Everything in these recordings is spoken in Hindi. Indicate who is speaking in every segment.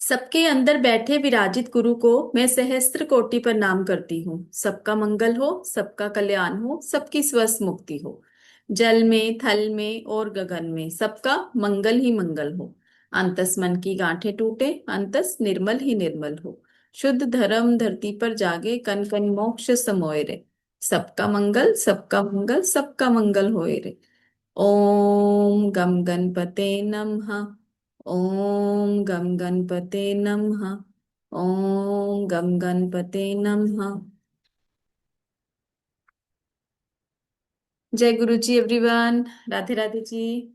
Speaker 1: सबके अंदर बैठे विराजित गुरु को मैं सहस्त्र कोटि प्रणाम करती हूँ। सबका मंगल हो, सबका कल्याण हो, सबकी स्वस्थ मुक्ति हो। जल में, थल में और गगन में सबका मंगल ही मंगल हो। अंतस मन की गांठें टूटे, अंतस निर्मल ही निर्मल हो। शुद्ध धर्म धरती पर जागे, कन कन मोक्ष समोए रे। सबका मंगल, सबका मंगल, सबका मंगल होए रे। ओम गम गणपते नमः। ओम गम गणपते नमः। ओम गम गणपते नमः। जय गुरु जी एवरीवन। राधे राधे जी।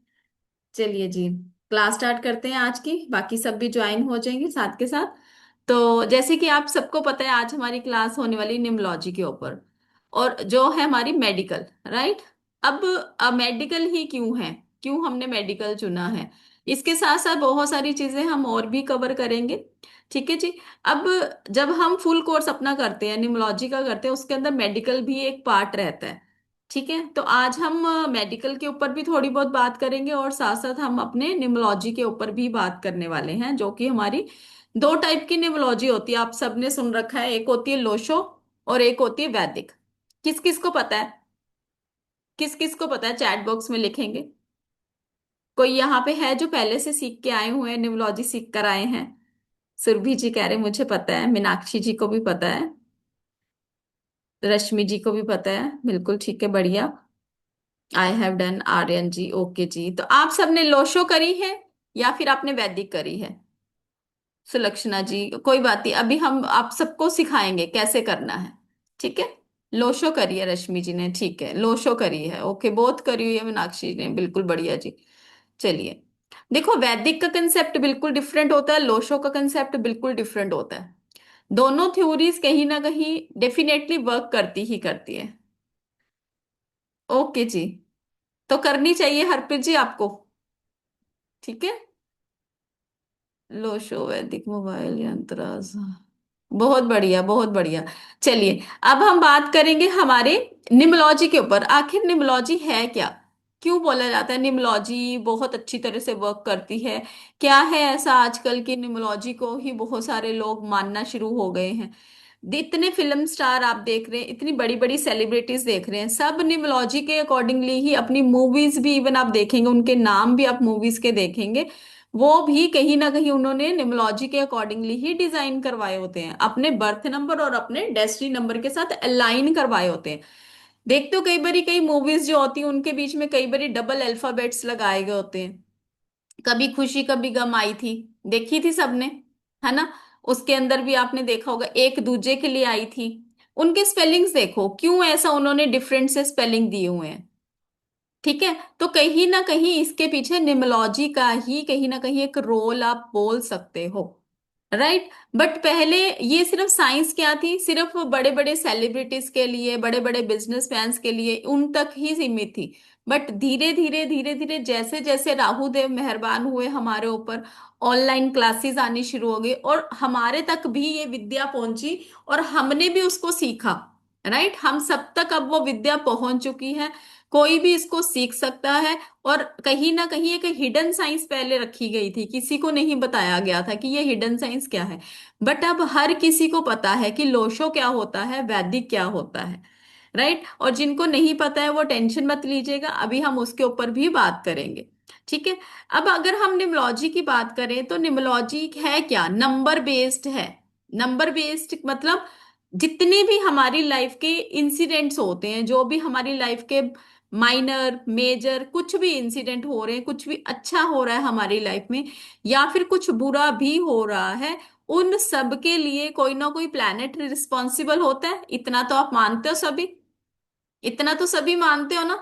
Speaker 1: चलिए जी, क्लास स्टार्ट करते हैं आज की। बाकी सब भी ज्वाइन हो जाएंगे साथ के साथ। तो जैसे कि आप सबको पता है, आज हमारी क्लास होने वाली न्यूमलॉजी के ऊपर, और जो है हमारी मेडिकल, राइट। अब मेडिकल ही क्यों है, क्यों हमने मेडिकल चुना है, इसके साथ साथ बहुत सारी चीजें हम और भी कवर करेंगे। ठीक है जी। अब जब हम फुल कोर्स अपना करते हैं, न्यूमलॉजी का करते हैं, उसके अंदर मेडिकल भी एक पार्ट रहता है। ठीक है, तो आज हम मेडिकल के ऊपर भी थोड़ी बहुत बात करेंगे, और साथ साथ हम अपने न्यूमोलॉजी के ऊपर भी बात करने वाले हैं, जो कि हमारी दो टाइप की न्यूमोलॉजी होती है। आप सबने सुन रखा है, एक होती है लोशो और एक होती है वैदिक। किस किस को पता है? किस किस को पता है, चैट बॉक्स में लिखेंगे। कोई यहाँ पे है जो पहले से सीख के आए हुए हैं, न्यूमोलॉजी सीख कर आए हैं? सुरभि जी कह रहे मुझे पता है, मीनाक्षी जी को भी पता है, रश्मि जी को भी पता है। बिल्कुल ठीक है, बढ़िया। I have done, Aryan ji, okay ji. तो आप सबने लोशो करी है या फिर आपने वैदिक करी है? सुलक्षणा जी, कोई बात नहीं, अभी हम आप सबको सिखाएंगे कैसे करना है। ठीक है। लोशो करी है रश्मि जी ने, ठीक है, लोशो करी है, ओके, बहुत करी हुई है मीनाक्षी ने, बिल्कुल बढ़िया जी। चलिए, देखो, वैदिक का कंसेप्ट बिल्कुल डिफरेंट होता है, लोशो का कंसेप्ट बिल्कुल डिफरेंट होता है। दोनों थ्योरीज कहीं ना कहीं डेफिनेटली वर्क करती ही करती है। ओके जी। तो करनी चाहिए हरप्रीत जी आपको। ठीक है। लोशो वैदिक मोबाइल यंत्रास, बहुत बढ़िया, बहुत बढ़िया। चलिए, अब हम बात करेंगे हमारे निमोलॉजी के ऊपर। आखिर निमोलॉजी है क्या? क्यों बोला जाता है निमोलॉजी बहुत अच्छी तरह से वर्क करती है? क्या है ऐसा आजकल की निमोलॉजी को ही बहुत सारे लोग मानना शुरू हो गए हैं? इतने फिल्म स्टार आप देख रहे हैं, इतनी बड़ी बड़ी सेलिब्रिटीज देख रहे हैं, सब निमोलॉजी के अकॉर्डिंगली ही अपनी मूवीज भी, इवन आप देखेंगे उनके नाम भी आप मूवीज के देखेंगे, वो भी कहीं ना कहीं उन्होंने न्यूमरोलॉजी के अकॉर्डिंगली ही डिजाइन करवाए होते हैं, अपने बर्थ नंबर और अपने डेस्टिनी नंबर के साथ अलाइन करवाए होते हैं। देखते हो कई बारी कई मूवीज जो होती हैं उनके बीच में कई बारी डबल अल्फाबेट्स लगाए गए होते हैं। कभी खुशी कभी गम आई थी, देखी थी सबने, है ना? उसके अंदर भी आपने देखा होगा, एक दूजे के लिए आई थी। उनके स्पेलिंग्स देखो, क्यों ऐसा उन्होंने डिफरेंट से स्पेलिंग दिए हुए हैं। ठीक है, तो कहीं ना कहीं इसके पीछे निमोलॉजी का ही कहीं ना कहीं एक रोल आप बोल सकते हो, राइट। बट पहले ये सिर्फ साइंस क्या थी, सिर्फ बड़े बड़े सेलिब्रिटीज के लिए, बड़े बड़े बिजनेसमैन के लिए, उन तक ही सीमित थी। बट धीरे धीरे धीरे धीरे जैसे जैसे राहु देव मेहरबान हुए हमारे ऊपर, ऑनलाइन क्लासेस आनी शुरू हो गई और हमारे तक भी ये विद्या पहुंची, और हमने भी उसको सीखा, राइट। हम सब तक अब वो विद्या पहुंच चुकी है, कोई भी इसको सीख सकता है। और कहीं ना कहीं एक हिडन साइंस पहले रखी गई थी, किसी को नहीं बताया गया था कि ये हिडन साइंस क्या है। बट अब हर किसी को पता है कि लोशो क्या होता है, वैदिक क्या होता है, राइट। और जिनको नहीं पता है वो टेंशन मत लीजिएगा, अभी हम उसके ऊपर भी बात करेंगे। ठीक है। अब अगर हम निम्नोलॉजी की बात करें तो निम्नोलॉजी है क्या? नंबर बेस्ड है। नंबर बेस्ड मतलब जितने भी हमारी लाइफ के इंसिडेंट्स होते हैं, जो भी हमारी लाइफ के माइनर मेजर कुछ भी इंसिडेंट हो रहे हैं, कुछ भी अच्छा हो रहा है हमारी लाइफ में या फिर कुछ बुरा भी हो रहा है, उन सब के लिए कोई ना कोई प्लैनेट रिस्पॉन्सिबल होता है। इतना तो आप मानते हो सभी, इतना तो सभी मानते हो ना?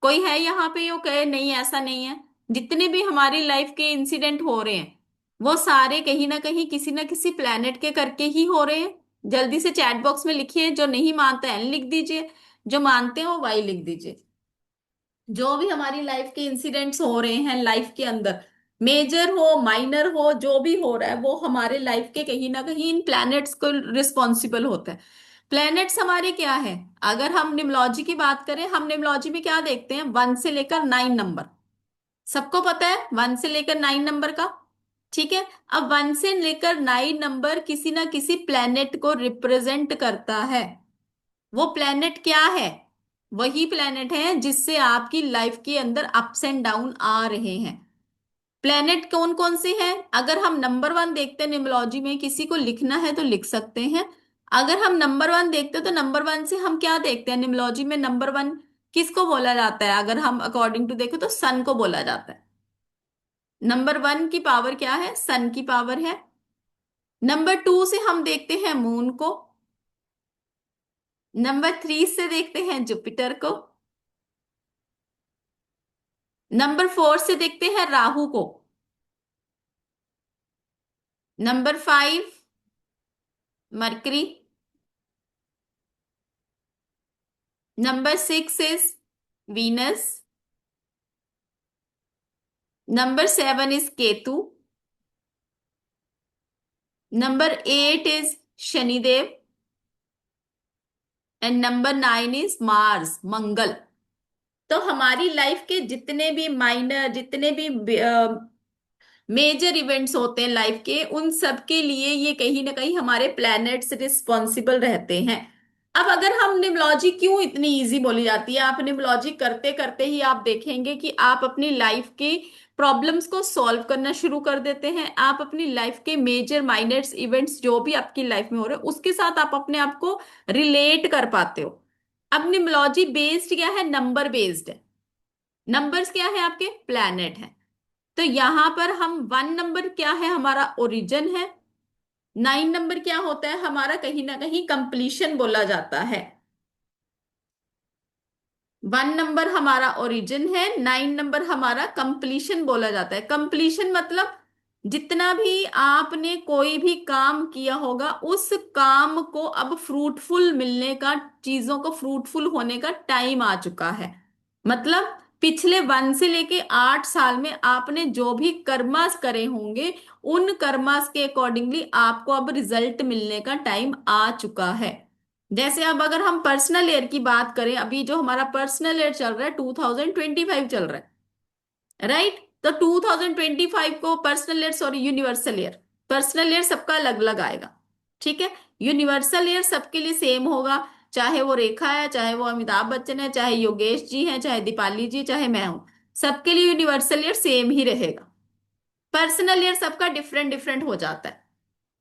Speaker 1: कोई है यहाँ पे यो कहे नहीं ऐसा नहीं है? जितने भी हमारी लाइफ के इंसिडेंट हो रहे हैं, वो सारे कहीं ना किसी प्लेनेट के करके ही हो रहे हैं। जल्दी से चैट बॉक्स में लिखिए, जो नहीं मानते हैं लिख दीजिए, जो मानते हो वाई लिख दीजिए। जो भी हमारी लाइफ के इंसिडेंट्स हो रहे हैं लाइफ के अंदर, मेजर हो माइनर हो, जो भी हो रहा है वो हमारे लाइफ के कहीं ना कहीं इन प्लैनेट्स को रिस्पॉन्सिबल होता है। प्लैनेट्स हमारे क्या है? अगर हम निम्नोलॉजी की बात करें, हम निम्नोलॉजी में क्या देखते हैं, 1 से लेकर 9 नंबर। सबको पता है 1 से लेकर 9 नंबर का। ठीक है। अब 1 से लेकर 9 नंबर किसी ना किसी प्लेनेट को रिप्रेजेंट करता है। वो प्लेनेट क्या है? वही प्लेनेट है जिससे आपकी लाइफ के अंदर अप्स एंड डाउन आ रहे हैं। प्लेनेट कौन कौन से हैं? अगर हम नंबर 1 देखते हैं न्यूमरोलॉजी में, किसी को लिखना है तो लिख सकते हैं। अगर हम नंबर 1 देखते हैं तो नंबर 1 से हम क्या देखते हैं न्यूमरोलॉजी में? नंबर 1 किसको बोला जाता है? अगर हम अकॉर्डिंग टू देखें तो सन को बोला जाता है। नंबर 1 की पावर क्या है? सन की पावर है। नंबर 2 से हम देखते हैं मून को। नंबर 3 से देखते हैं जुपिटर को। नंबर 4 से देखते हैं राहु को। Number 5 Mercury. Number 6 is Venus. Number 7 is Ketu. Number 8 is Shanidev. And number 9 is Mars, Mangal. तो हमारी लाइफ के जितने भी माइनर, जितने भी मेजर इवेंट्स होते हैं लाइफ के, उन सब के लिए ये कहीं ना कहीं हमारे प्लैनेट्स रिस्पॉन्सिबल रहते हैं। अब अगर हम न्यूमरोलॉजी क्यों इतनी इजी बोली जाती है, आप न्यूमरोलॉजी करते करते ही आप देखेंगे कि आप अपनी लाइफ के प्रॉब्लम्स को सॉल्व करना शुरू कर देते हैं। आप अपनी लाइफ के मेजर माइनर इवेंट्स जो भी आपकी लाइफ में हो रहे हैं उसके साथ आप अपने आप को रिलेट कर पाते हो। अब न्यूमरोलॉजी बेस्ड क्या है? नंबर बेस्ड है। नंबर्स क्या है? आपके प्लैनेट है। तो यहां पर हम 1 नंबर क्या है? हमारा ओरिजिन है। 9 नंबर क्या होता है? हमारा कहीं ना कहीं कंप्लीशन बोला जाता है। 1 नंबर हमारा ओरिजिन है, 9 नंबर हमारा कंप्लीशन बोला जाता है। कंप्लीशन मतलब जितना भी आपने कोई भी काम किया होगा उस काम को अब फ्रूटफुल मिलने का, चीजों को फ्रूटफुल होने का टाइम आ चुका है। मतलब पिछले 1 से लेके 8 साल में आपने जो भी कर्मास करे होंगे, उन कर्मास के अकॉर्डिंगली आपको अब रिजल्ट मिलने का टाइम आ चुका है। जैसे अब अगर हम पर्सनल ईयर की बात करें, अभी जो हमारा पर्सनल ईयर चल रहा है 2025 चल रहा है, राइट? तो 2025 को personal year, sorry universal year, personal year सबका अलग अलग आएगा। ठीक है। यूनिवर्सल ईयर सबके लिए सेम होगा, चाहे वो रेखा है, चाहे वो अमिताभ बच्चन है, चाहे योगेश जी हैं, चाहे दीपाली जी, चाहे मैं हूं, सबके लिए यूनिवर्सल ईयर सेम ही रहेगा। पर्सनल ईयर सबका डिफरेंट डिफरेंट हो जाता है।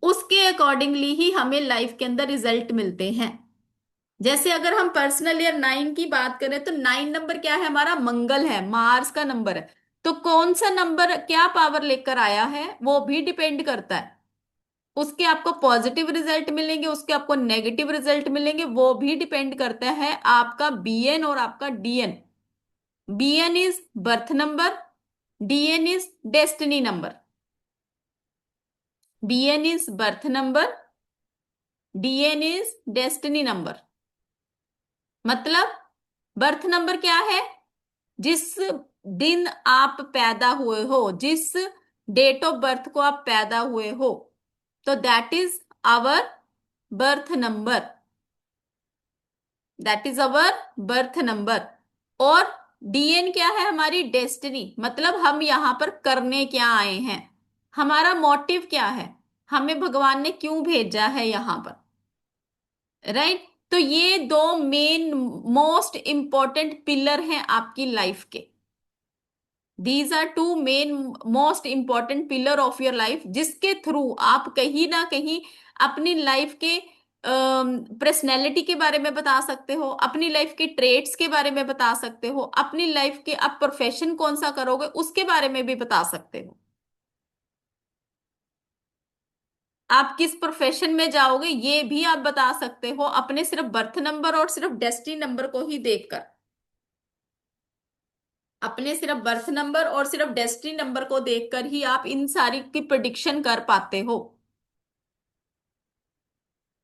Speaker 1: उसके अकॉर्डिंगली ही हमें लाइफ के अंदर रिजल्ट मिलते हैं। जैसे अगर हम पर्सनल ईयर 9 की बात करें तो 9 नंबर क्या है? हमारा मंगल है, मार्स का नंबर है। तो कौन सा नंबर क्या पावर लेकर आया है वो भी डिपेंड करता है। उसके आपको पॉजिटिव रिजल्ट मिलेंगे, उसके आपको नेगेटिव रिजल्ट मिलेंगे, वो भी डिपेंड करता है आपका बीएन और आपका DN. BN is birth number, DN is destiny number. BN is birth number, DN is destiny number. मतलब बर्थ नंबर क्या है? जिस दिन आप पैदा हुए हो, जिस डेट ऑफ बर्थ को आप पैदा हुए हो, तो that is our birth number. That is our birth number. और डीएन क्या है? हमारी डेस्टिनी, मतलब हम यहां पर करने क्या आए हैं, हमारा मोटिव क्या है, हमें भगवान ने क्यों भेजा है यहां पर, राइट? तो ये दो मेन मोस्ट इंपॉर्टेंट पिलर हैं आपकी लाइफ के। These are two main most important pillar of your life, जिसके थ्रू आप कहीं ना कहीं अपनी लाइफ के पर्सनैलिटी के बारे में बता सकते हो, अपनी लाइफ के ट्रेड्स के बारे में बता सकते हो, अपनी लाइफ के आप प्रोफेशन कौन सा करोगे उसके बारे में भी बता सकते हो। आप किस प्रोफेशन में जाओगे ये भी आप बता सकते हो अपने सिर्फ बर्थ नंबर और सिर्फ डेस्टिनी नंबर को ही देखकर। अपने सिर्फ बर्थ नंबर और सिर्फ डेस्टिनी नंबर को देखकर ही आप इन सारी की प्रिडिक्शन कर पाते हो।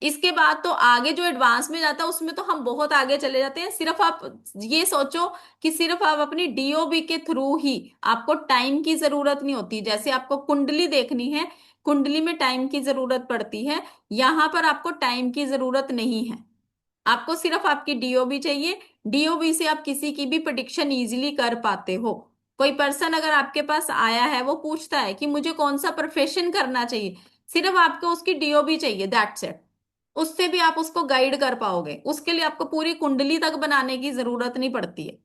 Speaker 1: इसके बाद तो आगे जो एडवांस में जाता है उसमें तो हम बहुत आगे चले जाते हैं। सिर्फ आप ये सोचो कि सिर्फ आप अपनी डीओबी के थ्रू ही, आपको टाइम की जरूरत नहीं होती। जैसे आपको कुंडली देखनी है, कुंडली में टाइम की जरूरत पड़ती है, यहां पर आपको टाइम की जरूरत नहीं है। आपको सिर्फ आपकी डीओबी चाहिए। डीओबी से आप किसी की भी प्रिडिक्शन इजीली कर पाते हो। कोई पर्सन अगर आपके पास आया है, वो पूछता है कि मुझे कौन सा प्रोफेशन करना चाहिए, सिर्फ आपको उसकी डीओबी चाहिए, दैट्स इट। उससे भी आप उसको गाइड कर पाओगे, उसके लिए आपको पूरी कुंडली तक बनाने की जरूरत नहीं पड़ती है।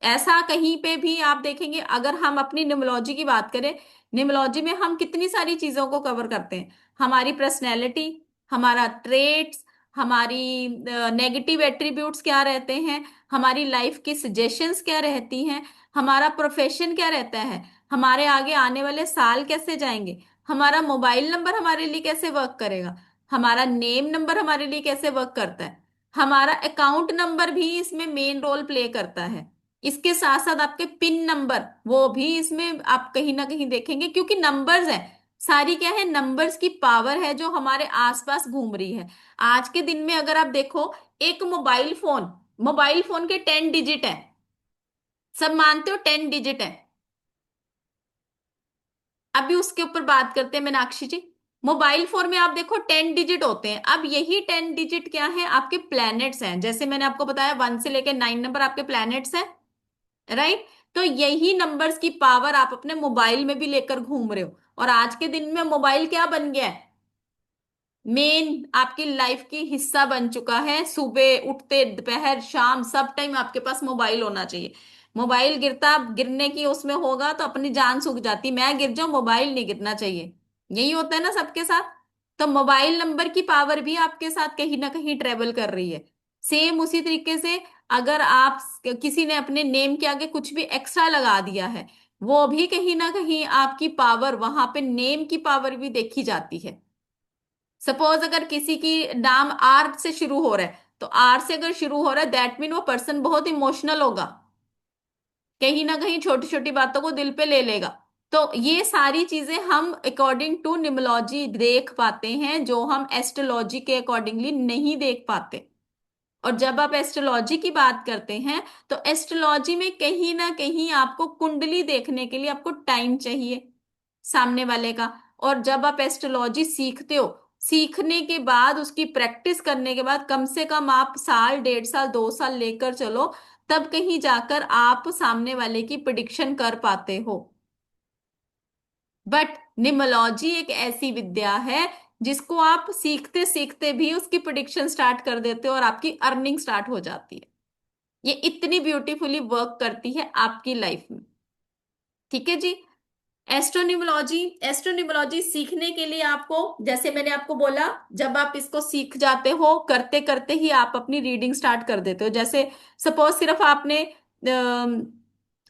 Speaker 1: ऐसा कहीं पे भी आप देखेंगे, अगर हम अपनी न्यूमरोलॉजी की बात करें, न्यूमरोलॉजी में हम कितनी सारी चीजों को कवर करते हैं। हमारी पर्सनैलिटी, हमारा ट्रेट्स, हमारी नेगेटिव एट्रीब्यूट्स क्या रहते हैं, हमारी लाइफ की सजेशंस क्या रहती हैं, हमारा प्रोफेशन क्या रहता है, हमारे आगे आने वाले साल कैसे जाएंगे, हमारा मोबाइल नंबर हमारे लिए कैसे वर्क करेगा, हमारा नेम नंबर हमारे लिए कैसे वर्क करता है, हमारा अकाउंट नंबर भी इसमें मेन रोल प्ले करता है। इसके साथ साथ आपके पिन नंबर, वो भी इसमें आप कहीं ना कहीं देखेंगे, क्योंकि नंबर्स है, सारी क्या है, नंबर्स की पावर है जो हमारे आसपास घूम रही है। आज के दिन में अगर आप देखो, एक मोबाइल फोन के 10 डिजिट है। सब मानते हो 10 डिजिट है। अभी उसके ऊपर बात करते हैं मीनाक्षी जी। मोबाइल फोन में आप देखो 10 डिजिट होते हैं। अब यही 10 डिजिट क्या है, आपके प्लैनेट्स हैं। जैसे मैंने आपको बताया 1 से लेकर 9 नंबर आपके प्लैनेट्स हैं, राइट। तो यही नंबर्स की पावर आप अपने मोबाइल में भी लेकर घूम रहे हो। और आज के दिन में मोबाइल क्या बन गया है, मेन आपकी लाइफ की हिस्सा बन चुका है। सुबह उठते, दोपहर, शाम, सब टाइम आपके पास मोबाइल होना चाहिए। मोबाइल गिरता, गिरने की उसमें होगा तो अपनी जान सूख जाती, मैं गिर जाऊं, मोबाइल नहीं गिरना चाहिए। यही होता है ना सबके साथ। तो मोबाइल नंबर की पावर भी आपके साथ कहीं ना कहीं ट्रेवल कर रही है। सेम उसी तरीके से, अगर आप किसी ने अपने नेम के आगे कुछ भी एक्स्ट्रा लगा दिया है, वो भी कहीं ना कहीं आपकी पावर, वहां पे नेम की पावर भी देखी जाती है। सपोज अगर किसी की नाम आर से शुरू हो रहा है, तो आर से अगर शुरू हो रहा है, दैट मीन वो पर्सन बहुत इमोशनल होगा, कहीं ना कहीं छोटी छोटी बातों को दिल पे ले लेगा। तो ये सारी चीजें हम अकॉर्डिंग टू न्यूमरोलॉजी देख पाते हैं, जो हम एस्ट्रोलॉजी के अकॉर्डिंगली नहीं देख पाते। और जब आप एस्ट्रोलॉजी की बात करते हैं, तो एस्ट्रोलॉजी में कहीं ना कहीं आपको कुंडली देखने के लिए आपको टाइम चाहिए, सामने वाले का। और जब आप एस्ट्रोलॉजी सीखते हो, सीखने के बाद, उसकी प्रैक्टिस करने के बाद, कम से कम आप साल, 1.5 साल, 2 साल लेकर चलो, तब कहीं जाकर आप सामने वाले की प्रिडिक्शन कर पाते हो। बट निमोलॉजी एक ऐसी विद्या है जिसको आप सीखते सीखते भी उसकी प्रिडिक्शन स्टार्ट कर देते हो और आपकी अर्निंग स्टार्ट हो जाती है। ये इतनी ब्यूटीफुली वर्क करती है आपकी लाइफ में। ठीक है जी। एस्ट्रोन्यूमोलॉजी, एस्ट्रोन्यूमोलॉजी सीखने के लिए आपको, जैसे मैंने आपको बोला, जब आप इसको सीख जाते हो, करते करते ही आप अपनी रीडिंग स्टार्ट कर देते हो। जैसे सपोज सिर्फ आपने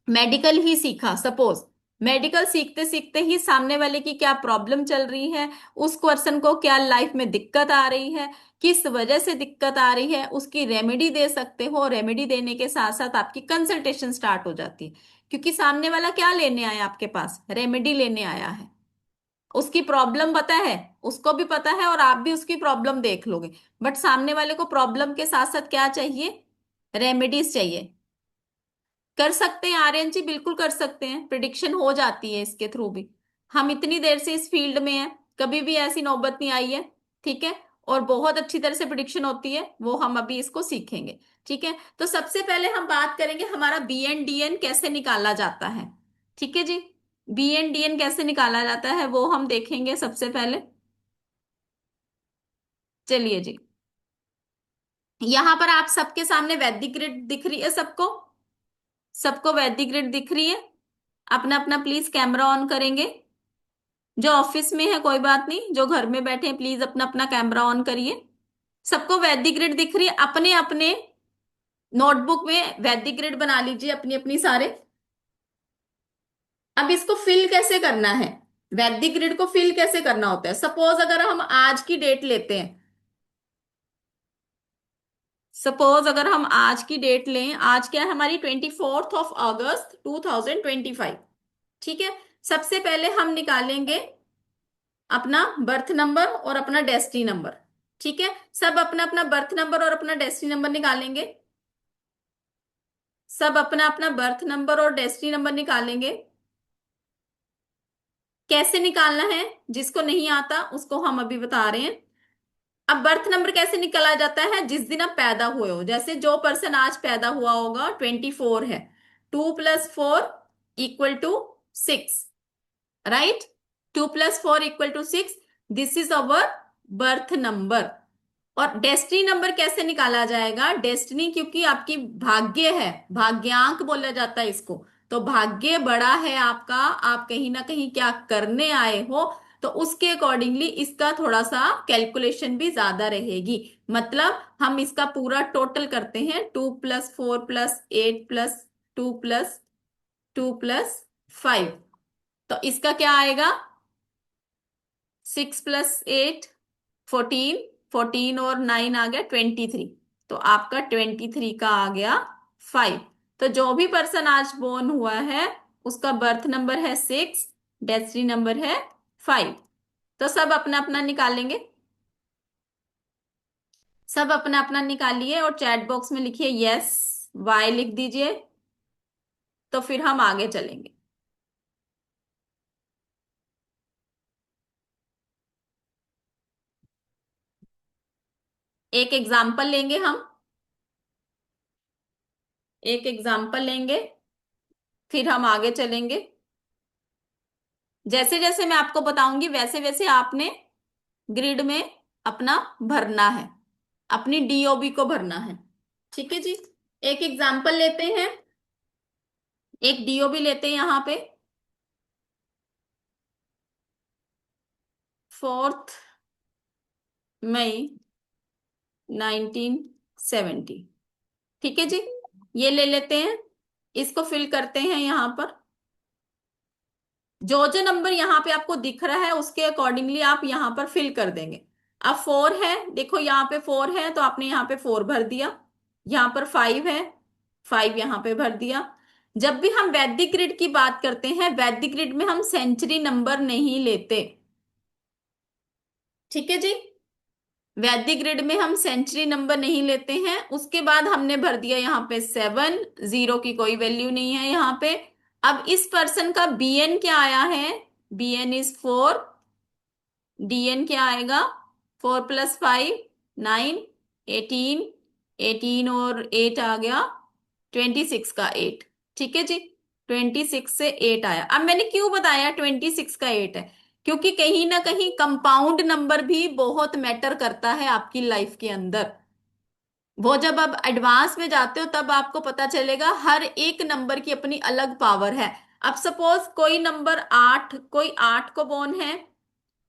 Speaker 1: मेडिकल ही सीखा, सपोज मेडिकल सीखते सीखते ही सामने वाले की क्या प्रॉब्लम चल रही है, उस पर्सन को क्या लाइफ में दिक्कत आ रही है, किस वजह से दिक्कत आ रही है, उसकी रेमेडी दे सकते हो। रेमेडी देने के साथ साथ आपकी कंसल्टेशन स्टार्ट हो जाती है, क्योंकि सामने वाला क्या लेने आया आपके पास, रेमेडी लेने आया है। उसकी प्रॉब्लम पता है, उसको भी पता है, और आप भी उसकी प्रॉब्लम देख लोगे। बट सामने वाले को प्रॉब्लम के साथ साथ क्या चाहिए, रेमेडीज चाहिए। कर सकते हैं आर्यन जी, बिल्कुल कर सकते हैं, प्रिडिक्शन हो जाती है इसके थ्रू भी। हम इतनी देर से इस फील्ड में हैं, कभी भी ऐसी नौबत नहीं आई है। ठीक है। और बहुत अच्छी तरह से प्रिडिक्शन होती है, वो हम अभी इसको सीखेंगे। ठीक है। तो सबसे पहले हम बात करेंगे हमारा BNDN कैसे निकाला जाता है। ठीक है जी। BNDN कैसे निकाला जाता है वो हम देखेंगे सबसे पहले। चलिए जी। यहां पर आप सबके सामने वैदिक ग्रिड दिख रही है सबको, सबको वैदिक ग्रिड दिख रही है। अपना अपना प्लीज कैमरा ऑन करेंगे। जो ऑफिस में है कोई बात नहीं, जो घर में बैठे हैं प्लीज अपना अपना कैमरा ऑन करिए। सबको वैदिक ग्रिड दिख रही है, अपने अपने नोटबुक में वैदिक ग्रिड बना लीजिए अपनी अपनी सारे। अब इसको फिल कैसे करना है, वैदिक ग्रिड को फिल कैसे करना होता है, सपोज अगर हम आज की डेट लेते हैं, सपोज अगर हम आज की डेट लें, आज क्या है हमारी, 24 अगस्त 2025। ठीक है। सबसे पहले हम निकालेंगे अपना बर्थ नंबर और अपना डेस्टिनी नंबर। ठीक है। सब अपना अपना बर्थ नंबर और अपना डेस्टिनी नंबर निकालेंगे। सब अपना अपना बर्थ नंबर और डेस्टिनी नंबर निकालेंगे। कैसे निकालना है, जिसको नहीं आता उसको हम अभी बता रहे हैं। अब बर्थ नंबर कैसे निकाला जाता है, जिस दिन आप पैदा हुए हो। जैसे जो पर्सन आज पैदा हुआ होगा, 24 है, 2 + 4 = 6, right. 2 + 4 = 6, this is our birth number. और डेस्टिनी नंबर कैसे निकाला जाएगा? डेस्टिनी क्योंकि आपकी भाग्य है, भाग्यांक बोला जाता है इसको, तो भाग्य बड़ा है आपका, आप कहीं ना कहीं क्या करने आए हो, तो उसके अकॉर्डिंगली इसका थोड़ा सा कैलकुलेशन भी ज्यादा रहेगी। मतलब हम इसका पूरा टोटल करते हैं, 2 + 4 + 8 + 2 + 2 + 5, तो इसका क्या आएगा? 6 + 8 14, 14 और 9 आ गया 23, तो आपका 23 का आ गया 5। तो जो भी पर्सन आज बोर्न हुआ है उसका बर्थ नंबर है 6, डेस्टिनी नंबर है 5। तो सब अपना अपना निकालेंगे, सब अपना अपना निकालिए और चैट बॉक्स में लिखिए यस, वाई लिख दीजिए, तो फिर हम आगे चलेंगे। एक एग्जाम्पल लेंगे हम, एक एग्जाम्पल लेंगे, फिर हम आगे चलेंगे। जैसे जैसे मैं आपको बताऊंगी वैसे वैसे आपने ग्रिड में अपना भरना है, अपनी डीओबी को भरना है। ठीक है जी। एक एग्जाम्पल लेते हैं, एक डीओबी लेते हैं यहां पे, 4 मई 1970। ठीक है जी, ये ले लेते हैं, इसको फिल करते हैं यहां पर। जो जो नंबर यहाँ पे आपको दिख रहा है उसके अकॉर्डिंगली आप यहाँ पर फिल कर देंगे। अब 4 है, देखो यहाँ पे 4 है तो आपने यहाँ पे 4 भर दिया, यहाँ पर 5 है, 5 यहाँ पे भर दिया। जब भी हम वैदिक ग्रिड की बात करते हैं, वैदिक ग्रिड में हम सेंचुरी नंबर नहीं लेते। ठीक है जी, वैदिक ग्रिड में हम सेंचुरी नंबर नहीं लेते हैं। उसके बाद हमने भर दिया यहाँ पे 7, जीरो की कोई वैल्यू नहीं है यहाँ पे। अब इस पर्सन का बीएन क्या आया है? बीएन इज 4, डीएन क्या आएगा? 4 + 5 9, 18, 18 और 8 आ गया 26 का 8। ठीक है जी, 26 से 8 आया। अब मैंने क्यों बताया 26 का 8 है? क्योंकि कहीं ना कहीं कंपाउंड नंबर भी बहुत मैटर करता है आपकी लाइफ के अंदर। वो जब आप एडवांस में जाते हो तब आपको पता चलेगा हर एक नंबर की अपनी अलग पावर है। अब सपोज कोई नंबर 8, कोई 8 को बोर्न है,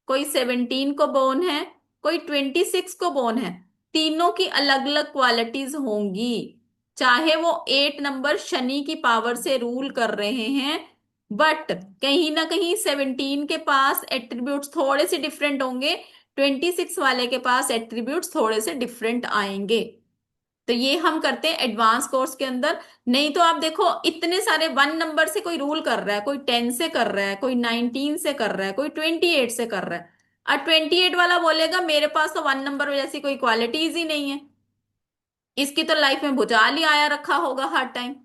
Speaker 1: कोई 17 को बोर्न है, कोई 26 को बोर्न है, तीनों की अलग अलग क्वालिटीज होंगी। चाहे वो 8 नंबर शनि की पावर से रूल कर रहे हैं, बट कहीं ना कहीं 17 के पास एट्रीब्यूट्स थोड़े से डिफरेंट होंगे, 26 वाले के पास एट्रीब्यूट्स थोड़े से डिफरेंट आएंगे। तो ये हम करते हैं एडवांस कोर्स के अंदर। नहीं तो आप देखो इतने सारे 1 नंबर से कोई रूल कर रहा है, कोई 10 से कर रहा है, कोई 19 से कर रहा है, कोई 28 से कर रहा है, और 28 वाला बोलेगा मेरे पास तो 1 नंबर जैसी कोई क्वालिटीज ही नहीं है, इसकी तो लाइफ में भुचाल ही आया रखा होगा हर टाइम,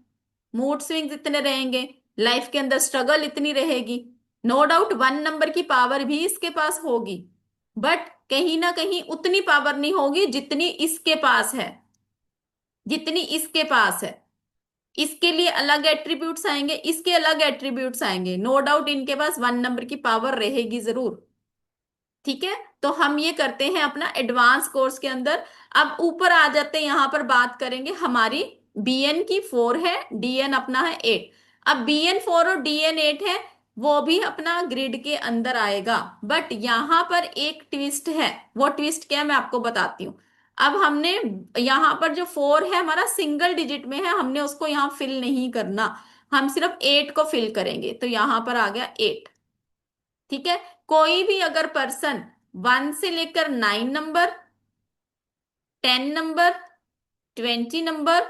Speaker 1: मूड स्विंग्स इतने रहेंगे, लाइफ के अंदर स्ट्रगल इतनी रहेगी। नो डाउट 1 नंबर की पावर भी इसके पास होगी, बट कहीं ना कहीं उतनी पावर नहीं होगी जितनी इसके पास है, जितनी इसके पास है। इसके लिए अलग एट्रीब्यूट्स आएंगे, इसके अलग एट्रीब्यूट्स आएंगे, नो डाउट इनके पास 1 नंबर की पावर रहेगी जरूर। ठीक है, तो हम ये करते हैं अपना एडवांस कोर्स के अंदर। अब ऊपर आ जाते हैं, यहां पर बात करेंगे हमारी बीएन की 4 है, डीएन अपना है 8। अब बीएन 4 और डीएन 8 है, वो भी अपना ग्रिड के अंदर आएगा, बट यहां पर एक ट्विस्ट है। वो ट्विस्ट क्या है मैं आपको बताती हूँ। अब हमने यहां पर जो 4 है हमारा सिंगल डिजिट में है, हमने उसको यहां फिल नहीं करना, हम सिर्फ 8 को फिल करेंगे, तो यहां पर आ गया 8। ठीक है, कोई भी अगर पर्सन 1 से लेकर 9 नंबर, 10 नंबर, 20 नंबर,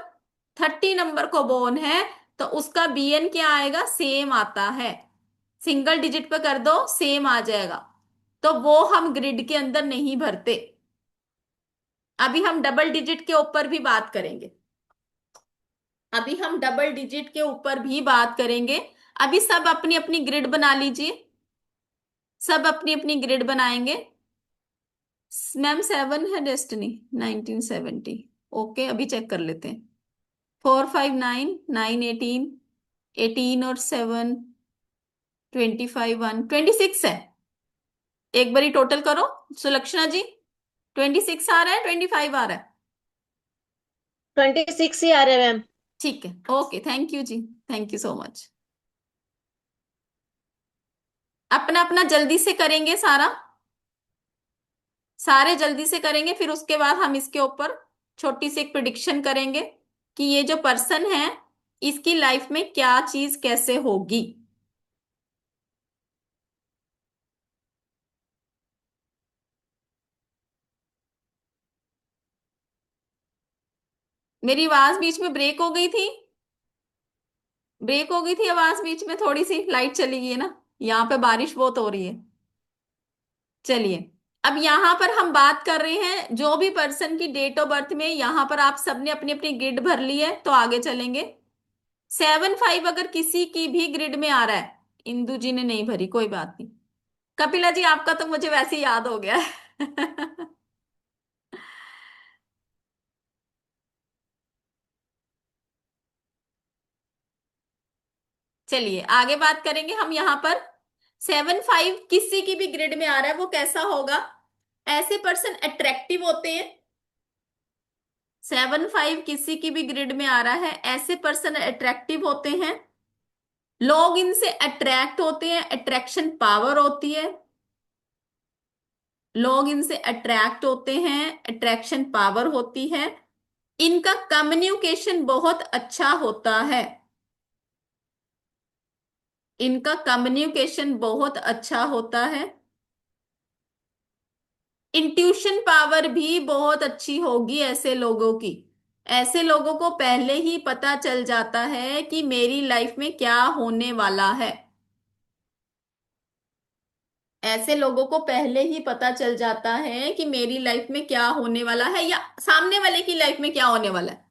Speaker 1: 30 नंबर को बोर्न है, तो उसका बीएन क्या आएगा? सेम आता है। सिंगल डिजिट पे कर दो सेम आ जाएगा, तो वो हम ग्रिड के अंदर नहीं भरते। अभी हम डबल डिजिट के ऊपर भी बात करेंगे, अभी हम डबल डिजिट के ऊपर भी बात करेंगे। अभी सब अपनी अपनी ग्रिड बना लीजिए, सब अपनी अपनी ग्रिड बनाएंगे। मैम 7 है डेस्टिनी 1970। ओके, अभी चेक कर लेते हैं। 4 5 9 9 18 18 और 7, 25, 1, 26 है। एक बारी टोटल करो सुलक्षणा जी। 26 आ रहा है, 25 आ रहा है?
Speaker 2: 26 ही आ रहे हैं मैम।
Speaker 1: ठीक है, ओके, थैंक यू जी। Thank you so much. अपना अपना जल्दी से करेंगे सारा, सारे जल्दी से करेंगे, फिर उसके बाद हम इसके ऊपर छोटी सी एक प्रिडिक्शन करेंगे कि ये जो पर्सन है इसकी लाइफ में क्या चीज कैसे होगी। मेरी आवाज बीच में ब्रेक हो गई थी, ब्रेक हो गई थी आवाज बीच में, थोड़ी सी लाइट चली गई है ना, यहाँ पे बारिश बहुत हो रही है। चलिए, अब यहाँ पर हम बात कर रहे हैं जो भी पर्सन की डेट ऑफ बर्थ में, यहाँ पर आप सबने अपनी अपनी ग्रिड भर ली है तो आगे चलेंगे। 7, 5 अगर किसी की भी ग्रिड में आ रहा है, इंदु जी ने नहीं भरी, कोई बात नहीं। कपिला जी आपका तो मुझे वैसे ही याद हो गया है चलिए आगे बात करेंगे हम यहाँ पर। 7, 5 किसी की भी ग्रिड में आ रहा है, वो कैसा होगा? ऐसे पर्सन अट्रैक्टिव होते हैं। 7, 5 किसी की भी ग्रिड में आ रहा है, ऐसे पर्सन अट्रैक्टिव होते हैं। लोग इनसे अट्रैक्ट होते हैं, अट्रैक्शन पावर होती है। लोग इनसे अट्रैक्ट होते हैं, अट्रैक्शन पावर होती है। इनका कम्युनिकेशन बहुत अच्छा होता है। इनका कम्युनिकेशन बहुत अच्छा होता है। इंट्यूशन पावर भी बहुत अच्छी होगी ऐसे लोगों की। ऐसे लोगों को पहले ही पता चल जाता है कि मेरी लाइफ में क्या होने वाला है। ऐसे लोगों को पहले ही पता चल जाता है कि मेरी लाइफ में क्या होने वाला है या सामने वाले की लाइफ में क्या होने वाला है।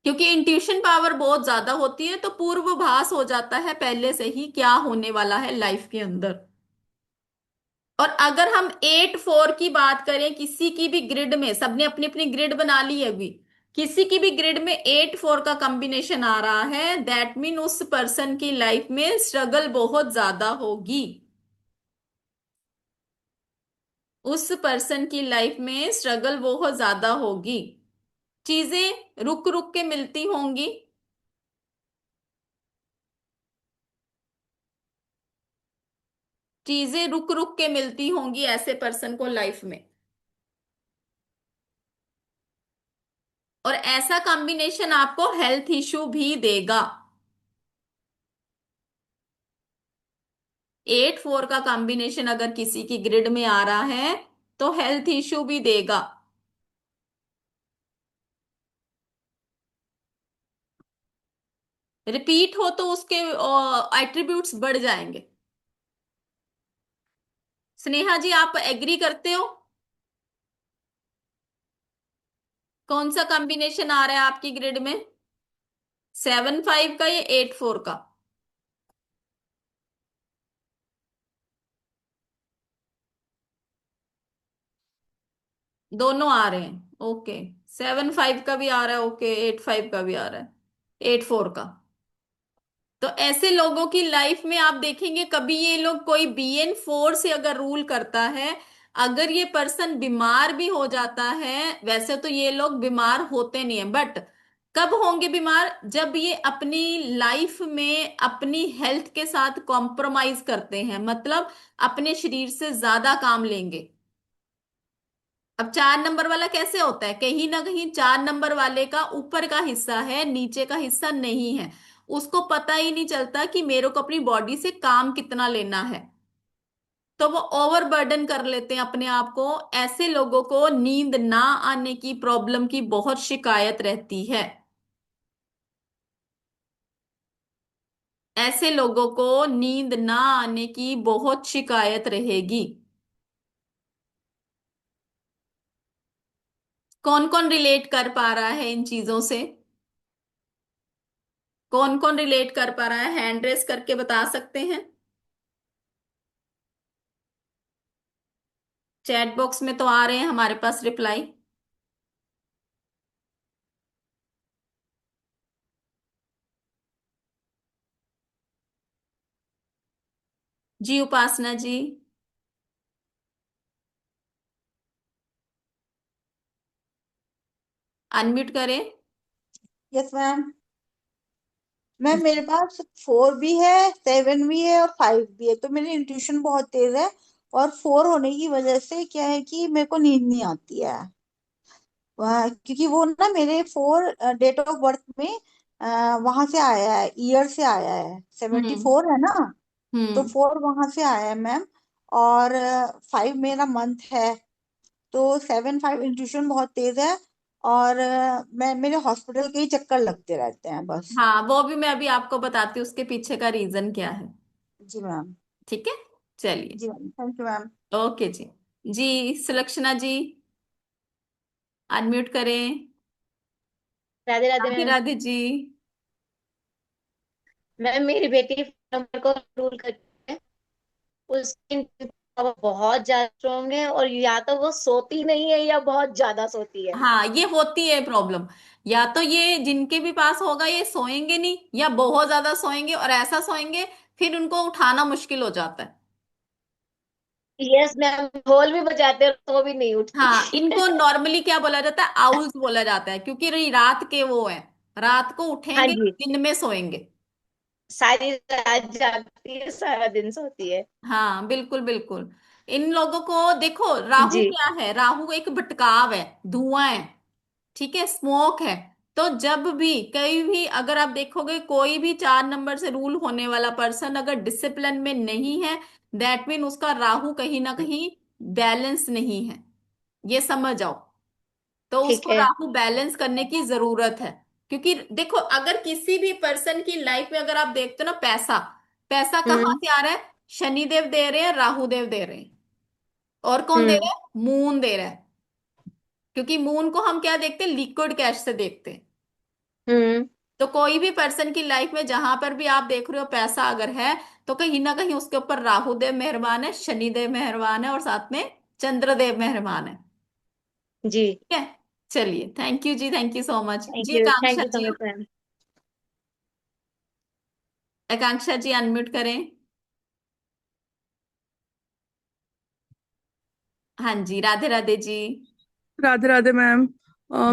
Speaker 1: क्योंकि इंट्यूशन पावर बहुत ज्यादा होती है तो पूर्वाभास हो जाता है पहले से ही क्या होने वाला है लाइफ के अंदर। और अगर हम 8, 4 की बात करें, किसी की भी ग्रिड में, सबने अपनी अपनी ग्रिड बना ली है अभी, किसी की भी ग्रिड में 8, 4 का कॉम्बिनेशन आ रहा है, दैट मीन उस पर्सन की लाइफ में स्ट्रगल बहुत ज्यादा होगी। उस पर्सन की लाइफ में स्ट्रगल बहुत ज्यादा होगी। चीजें रुक रुक के मिलती होंगी। चीजें रुक रुक के मिलती होंगी ऐसे पर्सन को लाइफ में। और ऐसा कॉम्बिनेशन आपको हेल्थ इशू भी देगा। 8, 4 का कॉम्बिनेशन अगर किसी की ग्रिड में आ रहा है तो हेल्थ इशू भी देगा। रिपीट हो तो उसके एट्रीब्यूट्स बढ़ जाएंगे। स्नेहा जी आप एग्री करते हो? कौन सा कॉम्बिनेशन आ रहा है आपकी ग्रिड में? 7, 5 का या 8, 4 का? दोनों आ रहे हैं, ओके। 7, 5 का भी आ रहा है, ओके, 8, 5 का भी आ रहा है, 8, 4 का। तो ऐसे लोगों की लाइफ में आप देखेंगे कभी ये लोग कोई BN4 से अगर रूल करता है, अगर ये पर्सन बीमार भी हो जाता है, वैसे तो ये लोग बीमार होते नहीं है, बट कब होंगे बीमार? जब ये अपनी लाइफ में अपनी हेल्थ के साथ कॉम्प्रोमाइज करते हैं, मतलब अपने शरीर से ज्यादा काम लेंगे। अब 4 नंबर वाला कैसे होता है, कहीं ना कहीं 4 नंबर वाले का ऊपर का हिस्सा है, नीचे का हिस्सा नहीं है। उसको पता ही नहीं चलता कि मेरे को अपनी बॉडी से काम कितना लेना है, तो वो ओवरबर्डन कर लेते हैं अपने आप को। ऐसे लोगों को नींद ना आने की प्रॉब्लम की बहुत शिकायत रहती है। ऐसे लोगों को नींद ना आने की बहुत शिकायत रहेगी। कौन कौन रिलेट कर पा रहा है इन चीजों से? कौन कौन रिलेट कर पा रहा है, हैंड रेस करके बता सकते हैं। चैट बॉक्स में तो आ रहे हैं हमारे पास रिप्लाई। जी उपासना जी। अनम्यूट करें।
Speaker 2: Yes ma'am. मैम मेरे पास 4 भी है, 7 भी है और 5 भी है, तो मेरी इंट्यूशन बहुत तेज है। और 4 होने की वजह से क्या है कि मेरे को नींद नहीं आती है। क्योंकि वो ना मेरे 4 डेट ऑफ बर्थ में वहां से आया है, ईयर से आया है, सेवेंटी
Speaker 1: हम्म।
Speaker 2: फोर है ना। तो
Speaker 1: हम्म।
Speaker 2: 4 वहां से आया है मैम। और 5 मेरा मंथ है। तो 7 5 इंट्यूशन बहुत तेज है। और मैं मेरे हॉस्पिटल के ही चक्कर लगते रहते हैं बस।
Speaker 1: हाँ, वो भी मैं अभी आपको बताती हूँ उसके पीछे का रीजन क्या है।
Speaker 2: जी मैम।
Speaker 1: ठीक है, चलिए।
Speaker 2: जी ma'am, thank you ma'am.
Speaker 1: Okay जी। जी सुलक्षणा जी, अनम्यूट करें।
Speaker 3: राधे राधे
Speaker 1: राधे
Speaker 3: मैम।
Speaker 1: राधे जी।
Speaker 3: मैम मेरी बेटी नंबर को रूल करती है। उसकी पावर बहुत ज्यादा स्ट्रोंग है, और या तो वो सोती नहीं है या बहुत ज्यादा सोती है।
Speaker 1: हाँ, ये होती है प्रॉब्लम। या तो ये जिनके भी पास होगा ये सोएंगे नहीं, या बहुत ज्यादा सोएंगे और ऐसा सोएंगे फिर उनको उठाना मुश्किल हो जाता है।
Speaker 3: यस मैम, ढोल भी बजाते हैं तो भी नहीं उठती।
Speaker 1: हाँ, इनको नॉर्मली क्या बोला जाता है, आउल्स बोला जाता है, क्योंकि रात के वो है, रात को
Speaker 3: हाँ
Speaker 1: उठेंगे,
Speaker 3: जी।
Speaker 1: दिन में सोएंगे।
Speaker 3: सारी रात जागती है, सारा दिन सोती है।
Speaker 1: हाँ बिल्कुल बिल्कुल। इन लोगों को देखो, राहु
Speaker 3: जी।
Speaker 1: क्या है, राहु एक भटकाव है, धुआं है, ठीक है, स्मोक है। तो जब भी कहीं भी अगर आप देखोगे कोई भी 4 नंबर से रूल होने वाला पर्सन अगर डिसिप्लिन में नहीं है, दैट मीन उसका राहु कहीं ना कहीं बैलेंस नहीं है, ये समझ आओ। तो
Speaker 3: ठीक
Speaker 1: उसको
Speaker 3: है।
Speaker 1: राहु बैलेंस करने की जरूरत है। क्योंकि देखो, अगर किसी भी पर्सन की लाइफ में अगर आप देखते हो ना, पैसा पैसा कहाँ
Speaker 3: हम्म।
Speaker 1: से आ रहा है, शनिदेव दे रहे हैं, राहु देव दे रहे हैं। और कौन दे
Speaker 3: हम्म।
Speaker 1: रहा है, मून दे रहा है। क्योंकि मून को हम क्या देखते हैं, लिक्विड कैश से देखते हैं।
Speaker 3: हम्म।
Speaker 1: तो कोई भी पर्सन की लाइफ में जहां पर भी आप देख रहे हो पैसा अगर है, तो कहीं ना कहीं उसके ऊपर राहु देव मेहरबान है, शनिदेव मेहरबान है, और साथ में चंद्रदेव मेहरबान है।
Speaker 3: जी।
Speaker 1: ठीक है, चलिए, थैंक यू जी, थैंक यू सो मच जी।
Speaker 3: थैंक
Speaker 1: आकांक्षा
Speaker 3: यू सो
Speaker 1: जी,
Speaker 3: much ma'am.
Speaker 1: Akanksha ji unmute करें। हाँ जी, राधे राधे जी।
Speaker 4: राधे राधे मैम।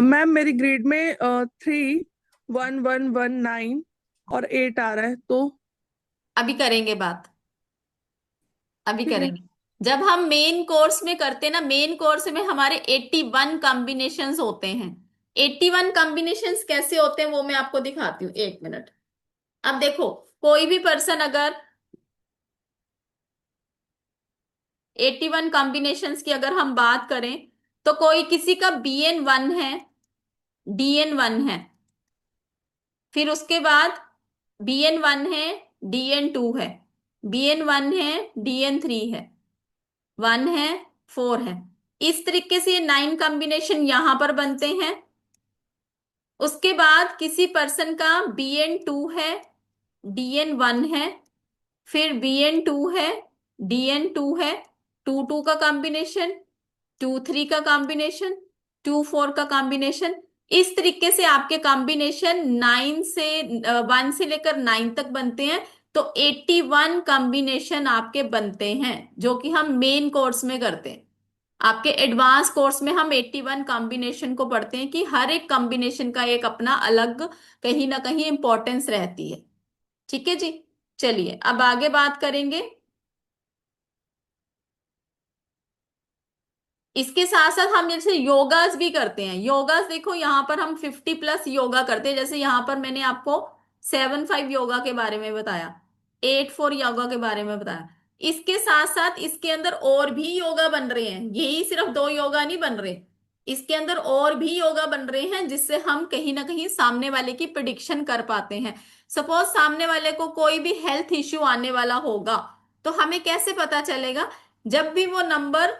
Speaker 4: मैम मेरी ग्रेड में 3 1 1 1 9 और 8 आ रहा है, तो
Speaker 1: अभी करेंगे बात, अभी
Speaker 4: ठीक है।
Speaker 1: करेंगे। जब हम मेन कोर्स में करते हैं ना, मेन कोर्स में हमारे 81 कॉम्बिनेशंस होते हैं। 81 कॉम्बिनेशंस कैसे होते हैं वो मैं आपको दिखाती हूँ, 1 मिनट। अब देखो, कोई भी पर्सन अगर 81 कॉम्बिनेशंस की अगर हम बात करें, तो कोई किसी का BN1 है, DN1 है, फिर उसके बाद BN1 है, DN2 है, BN1 है, DN3 है, 1 है, 4 है। इस तरीके से ये 9 कॉम्बिनेशन यहां पर बनते हैं। उसके बाद किसी पर्सन का BN2 है, DN1 है, फिर BN2 है, DN2 है, 2 2 का कॉम्बिनेशन, 2 3 का कॉम्बिनेशन, 2 4 का कॉम्बिनेशन। इस तरीके से आपके कॉम्बिनेशन 1 से लेकर 9 तक बनते हैं। तो 81 कॉम्बिनेशन आपके बनते हैं, जो कि हम मेन कोर्स में करते हैं। आपके एडवांस कोर्स में हम 81 कॉम्बिनेशन को पढ़ते हैं, कि हर एक कॉम्बिनेशन का एक अपना अलग कहीं ना कहीं इंपॉर्टेंस रहती है। ठीक है जी, चलिए अब आगे बात करेंगे। इसके साथ साथ हम जैसे योगास भी करते हैं। योगास देखो, यहाँ पर हम 50+ योगा करते हैं। जैसे यहाँ पर मैंने आपको 7 5 योगा के बारे में बताया, 8 4 योगा के बारे में बताया। इसके साथ साथ इसके अंदर और भी योगा बन रहे हैं, यही सिर्फ 2 योगा नहीं बन रहे। इसके अंदर और भी योगा बन रहे हैं, जिससे हम कहीं ना कहीं सामने वाले की प्रिडिक्शन कर पाते हैं। सपोज सामने वाले को कोई भी हेल्थ इश्यू आने वाला होगा, तो हमें कैसे पता चलेगा, जब भी वो नंबर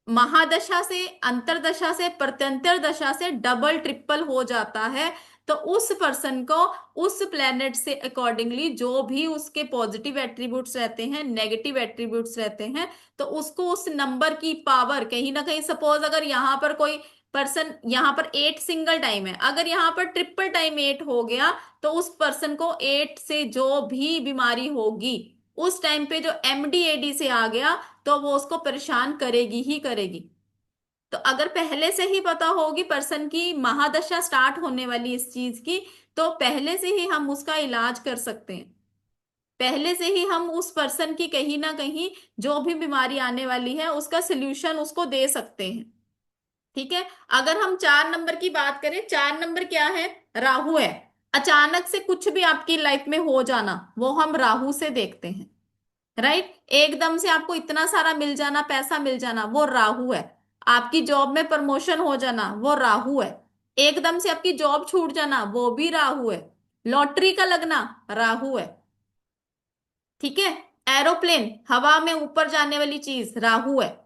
Speaker 1: महादशा से, अंतरदशा से, प्रत्यंतर दशा से डबल ट्रिपल हो जाता है, तो उस पर्सन को उस प्लेनेट से अकॉर्डिंगली जो भी उसके पॉजिटिव एट्रीब्यूट्स रहते हैं, नेगेटिव एट्रीब्यूट्स रहते हैं, तो उसको उस नंबर की पावर कहीं ना कहीं, सपोज अगर यहाँ पर कोई पर्सन, यहाँ पर 8 सिंगल टाइम है, अगर यहाँ पर ट्रिपल टाइम 8 हो गया, तो उस पर्सन को 8 से जो भी बीमारी होगी उस टाइम पे जो एमडीएडी से आ गया तो वो उसको परेशान करेगी ही करेगी। तो अगर पहले से ही पता होगी पर्सन की महादशा स्टार्ट होने वाली इस चीज की, तो पहले से ही हम उसका इलाज कर सकते हैं। पहले से ही हम उस पर्सन की कहीं ना कहीं जो भी बीमारी आने वाली है उसका सोल्यूशन उसको दे सकते हैं। ठीक है। अगर हम 4 नंबर की बात करें, 4 नंबर क्या है? राहु है। अचानक से कुछ भी आपकी लाइफ में हो जाना वो हम राहु से देखते हैं। राइट। एकदम से आपको इतना सारा मिल जाना, पैसा मिल जाना, वो राहु है। आपकी जॉब में प्रमोशन हो जाना वो राहु है। एकदम से आपकी जॉब छूट जाना वो भी राहु है। लॉटरी का लगना राहु है। ठीक है। एरोप्लेन, हवा में ऊपर जाने वाली चीज, राहु है।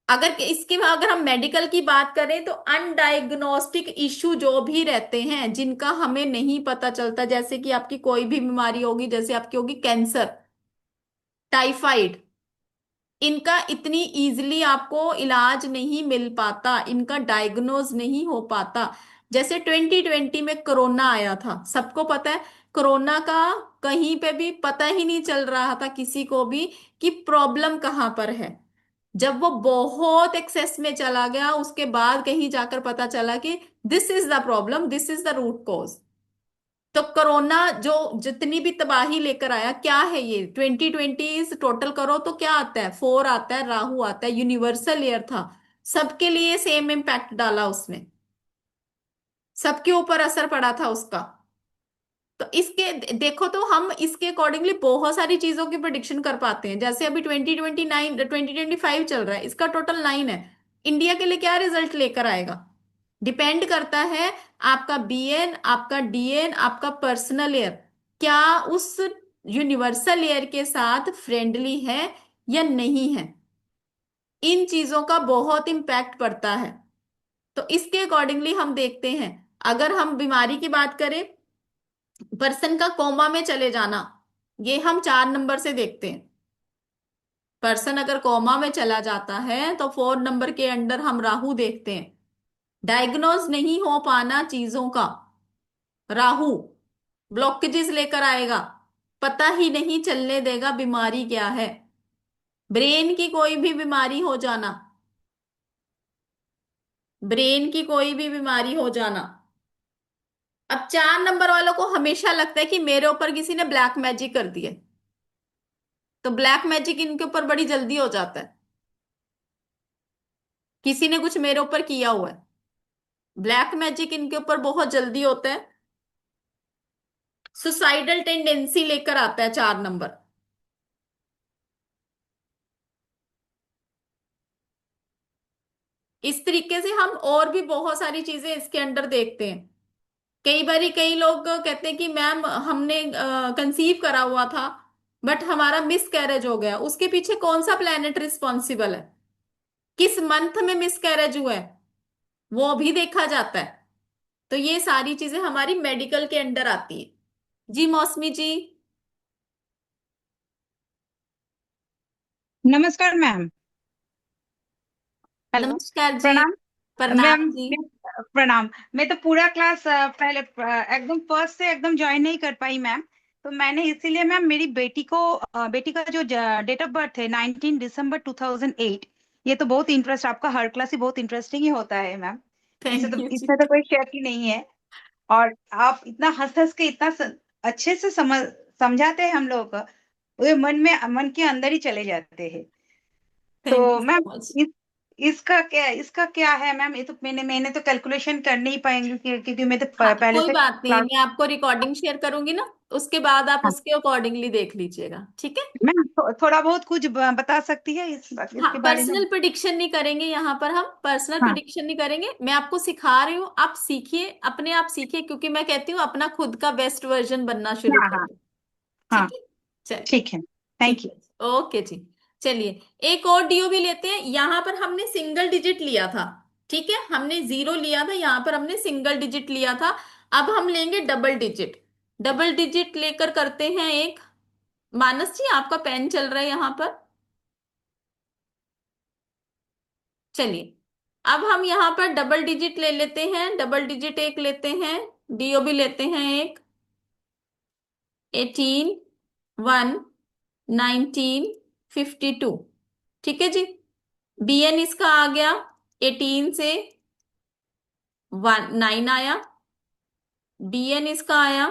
Speaker 1: अगर हम मेडिकल की बात करें तो अनडायग्नोस्टिक इश्यू जो भी रहते हैं जिनका हमें नहीं पता चलता, जैसे कि आपकी कोई भी बीमारी होगी, जैसे आपकी होगी कैंसर, टाइफाइड, इनका इतनी इजीली आपको इलाज नहीं मिल पाता, इनका डायग्नोज नहीं हो पाता। जैसे 2020 में कोरोना आया था, सबको पता है कोरोना का कहीं पे भी पता ही नहीं चल रहा था किसी को भी कि प्रॉब्लम कहाँ पर है। जब वो बहुत एक्सेस में चला गया उसके बाद कहीं जाकर पता चला कि this is the problem, this is the root cause. तो कोरोना जो जितनी भी तबाही लेकर आया, क्या है ये 2020 टोटल करो तो क्या आता है? 4 आता है, राहु आता है, यूनिवर्सल ईयर था, सबके लिए सेम इम्पैक्ट डाला उसने, सबके ऊपर असर पड़ा था उसका। तो इसके देखो तो हम इसके अकॉर्डिंगली बहुत सारी चीजों की प्रिडिक्शन कर पाते हैं। जैसे अभी 2025 चल रहा है, इसका टोटल 9 है। इंडिया के लिए क्या रिजल्ट लेकर आएगा डिपेंड करता है। आपका बीएन, आपका डीएन, आपका पर्सनल ईयर क्या उस यूनिवर्सल ईयर के साथ फ्रेंडली है या नहीं है, इन चीजों का बहुत इम्पैक्ट पड़ता है। तो इसके अकॉर्डिंगली हम देखते हैं। अगर हम बीमारी की बात करें, पर्सन का कोमा में चले जाना, ये हम 4 नंबर से देखते हैं। पर्सन अगर कोमा में चला जाता है तो 4 नंबर के अंडर हम राहु देखते हैं। डायग्नोज नहीं हो पाना चीजों का, राहु ब्लॉकेजेस लेकर आएगा, पता ही नहीं चलने देगा बीमारी क्या है। ब्रेन की कोई भी बीमारी हो जाना, ब्रेन की कोई भी बीमारी हो जाना। अब 4 नंबर वालों को हमेशा लगता है कि मेरे ऊपर किसी ने ब्लैक मैजिक कर दिया, तो ब्लैक मैजिक इनके ऊपर बड़ी जल्दी हो जाता है। किसी ने कुछ मेरे ऊपर किया हुआ है, ब्लैक मैजिक इनके ऊपर बहुत जल्दी होता है। सुसाइडल टेंडेंसी लेकर आता है 4 नंबर। इस तरीके से हम और भी बहुत सारी चीजें इसके अंदर देखते हैं। कई बारी कई लोग कहते हैं कि मैम हमने कंसीव करा हुआ था बट हमारा मिस कैरेज हो गया, उसके पीछे कौन सा प्लेनेट रिस्पॉन्सिबल है, किस मंथ में मिस कैरेज हुआ है, वो भी देखा जाता है। तो ये सारी चीजें हमारी मेडिकल के अंडर आती है। जी मौसमी जी।
Speaker 5: नमस्कार मैम। हेलो।
Speaker 1: नमस्कार जी।
Speaker 5: प्रणाम मैम।
Speaker 1: प्रणाम जी।
Speaker 5: प्रणाम। मैं तो पूरा क्लास पहले एकदम फर्स्ट से एकदम ज्वाइन नहीं कर पाई मैम। तो मैंने इसीलिए मैम मेरी बेटी को बेटी का जो डेट ऑफ बर्थ है 19 दिसंबर 2008। ये तो बहुत इंटरेस्ट, आपका हर क्लास ही बहुत इंटरेस्टिंग ही होता है मैम।
Speaker 1: थैंक यू जी।
Speaker 5: इसमें तो कोई शक ही नहीं है। और आप इतना हंस हंस के इतना अच्छे से समझाते हैं हम लोग को, वो मन के अंदर ही चले जाते हैं।
Speaker 1: थैंक
Speaker 5: तो
Speaker 1: यू
Speaker 5: मैम
Speaker 1: सो मच।
Speaker 5: इस, इसका क्या है मैम? ये तो मैंने तो कैलकुलेशन कर नहीं पाएंगी क्योंकि मैं तो
Speaker 1: हाँ
Speaker 5: पहले
Speaker 1: कोई
Speaker 5: से
Speaker 1: बात नहीं,
Speaker 5: क्लास।
Speaker 1: मैं आपको रिकॉर्डिंग शेयर करूंगी ना, उसके बाद आप
Speaker 5: हाँ
Speaker 1: उसके अकॉर्डिंगली देख लीजिएगा। ठीक है।
Speaker 5: मैम, थोड़ा बहुत कुछ बता सकती है
Speaker 1: हाँ
Speaker 5: इसके बारे में?
Speaker 1: पर्सनल प्रिडिक्शन नहीं करेंगे यहाँ पर, हम पर्सनल
Speaker 5: हाँ
Speaker 1: प्रिडिक्शन नहीं करेंगे। मैं आपको सिखा रही हूँ, आप सीखिए, अपने आप सीखिए, क्योंकि मैं कहती हूँ अपना खुद का बेस्ट वर्जन बनना शुरू
Speaker 5: हाँ
Speaker 1: कर
Speaker 5: हाँ
Speaker 1: दो।
Speaker 5: हाँ।
Speaker 1: ठीक है। चलिए।
Speaker 5: ठीक है, थैंक
Speaker 1: ठीक
Speaker 5: यू।
Speaker 1: है। ओके जी। चलिए एक और डीओ भी लेते हैं। यहाँ पर हमने सिंगल डिजिट लिया था, ठीक है, हमने 0 लिया था, यहाँ पर हमने सिंगल डिजिट लिया था। अब हम लेंगे डबल डिजिट। डबल डिजिट लेकर करते हैं एक। मानस जी आपका पेन चल रहा है यहाँ पर। चलिए अब हम यहाँ पर डबल डिजिट ले लेते हैं, डबल डिजिट एक लेते हैं, डीओ भी लेते हैं एक। 18, 1, 1952। ठीक है जी। BN इसका आ गया 18 से 9 आया। DN इसका आया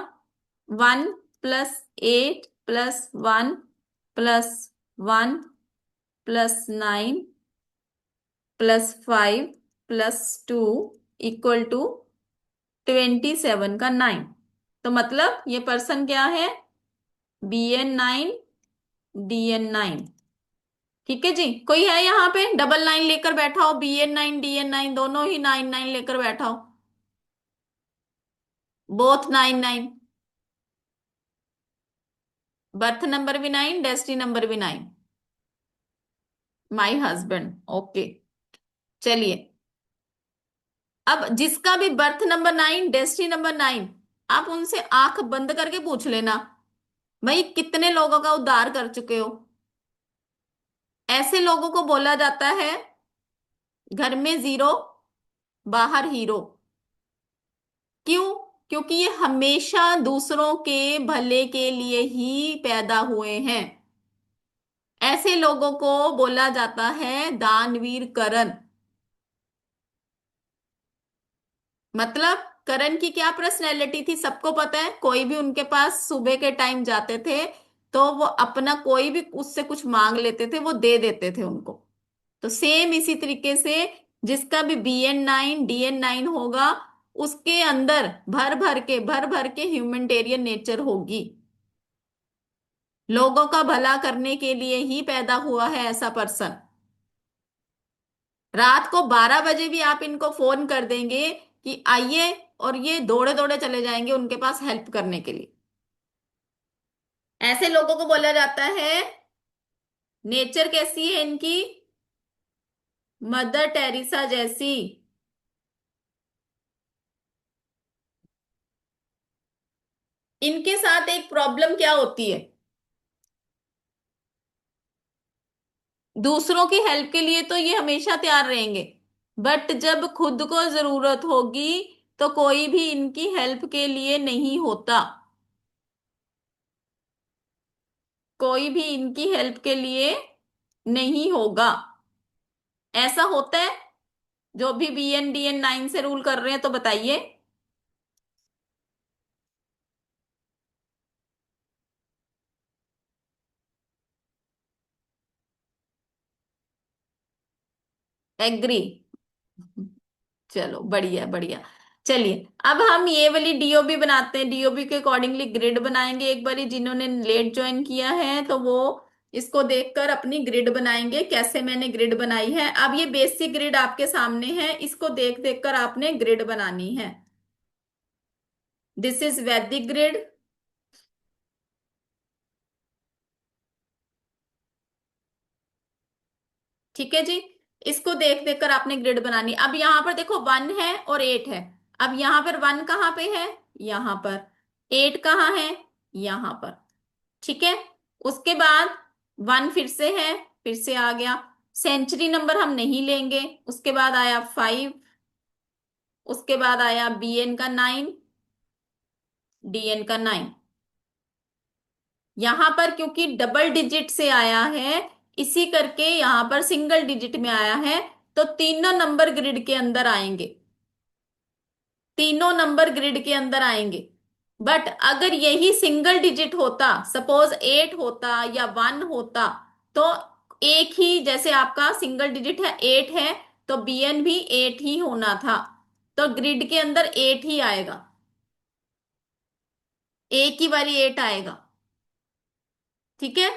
Speaker 1: 1+8+1+9+5+2 = 27 का 9। तो मतलब ये पर्सन क्या है? BN9 DN9। ठीक है जी। कोई है यहाँ पे डबल 9 लेकर बैठा हो? BN9 DN9 दोनों ही 9 9 लेकर बैठा हो? बोथ 9 9। बर्थ नंबर भी 9, डेस्टिनी नंबर भी 9। My husband. ओके। चलिए, अब जिसका भी बर्थ नंबर 9, डेस्टिनी नंबर 9, आप उनसे आंख बंद करके पूछ लेना, भाई कितने लोगों का उद्धार कर चुके हो? ऐसे लोगों को बोला जाता है घर में जीरो, बाहर हीरो। क्यों? क्योंकि ये हमेशा दूसरों के भले के लिए ही पैदा हुए हैं। ऐसे लोगों को बोला जाता है दानवीर करण। मतलब करण की क्या पर्सनैलिटी थी सबको पता है। कोई भी उनके पास सुबह के टाइम जाते थे तो वो अपना कोई भी उससे कुछ मांग लेते थे, वो दे देते थे उनको। तो सेम इसी तरीके से जिसका भी BN9 DN9 होगा, उसके अंदर भर भर के ह्यूमैनिटेरियन नेचर होगी। लोगों का भला करने के लिए ही पैदा हुआ है ऐसा पर्सन। रात को 12 बजे भी आप इनको फोन कर देंगे कि आइए, और ये दौड़े दौड़े चले जाएंगे उनके पास हेल्प करने के लिए। ऐसे लोगों को बोला जाता है, नेचर कैसी है इनकी? मदर टेरेसा जैसी। इनके साथ एक प्रॉब्लम क्या होती है? दूसरों की हेल्प के लिए तो ये हमेशा तैयार रहेंगे, बट जब खुद को जरूरत होगी तो कोई भी इनकी हेल्प के लिए नहीं होता। कोई भी इनकी हेल्प के लिए नहीं होगा। ऐसा होता है? जो भी BN DN9 से रूल कर रहे हैं तो बताइए। एग्री? चलो बढ़िया बढ़िया। चलिए, अब हम ये वाली DOB बनाते हैं। DOB के अकॉर्डिंगली ग्रिड बनाएंगे। एक बारी जिन्होंने लेट ज्वाइन किया है तो वो इसको देखकर अपनी ग्रिड बनाएंगे, कैसे मैंने ग्रिड बनाई है। अब ये बेसिक ग्रिड आपके सामने है, इसको देख देख कर आपने ग्रिड बनानी है। दिस इज वैदिक ग्रिड। ठीक है जी। इसको देख देख कर आपने ग्रिड बनानी। अब यहां पर देखो 1 है और 8 है। अब यहां पर 1 कहाँ पे है? यहां पर। 8 कहाँ है? यहां पर। ठीक है। उसके बाद 1 फिर से है, फिर से आ गया। सेंचुरी नंबर हम नहीं लेंगे। उसके बाद आया 5। उसके बाद आया BN का 9, DN का 9। यहां पर क्योंकि डबल डिजिट से आया है, इसी करके यहां पर सिंगल डिजिट में आया है, तो तीनों नंबर ग्रिड के अंदर आएंगे। तीनों नंबर ग्रिड के अंदर आएंगे। बट अगर यही सिंगल डिजिट होता, सपोज 8 होता या 1 होता, तो एक ही, जैसे आपका सिंगल डिजिट है 8 है, तो BN भी 8 ही होना था। तो ग्रिड के अंदर 8 ही आएगा, एक ही बारी 8 आएगा। ठीक है।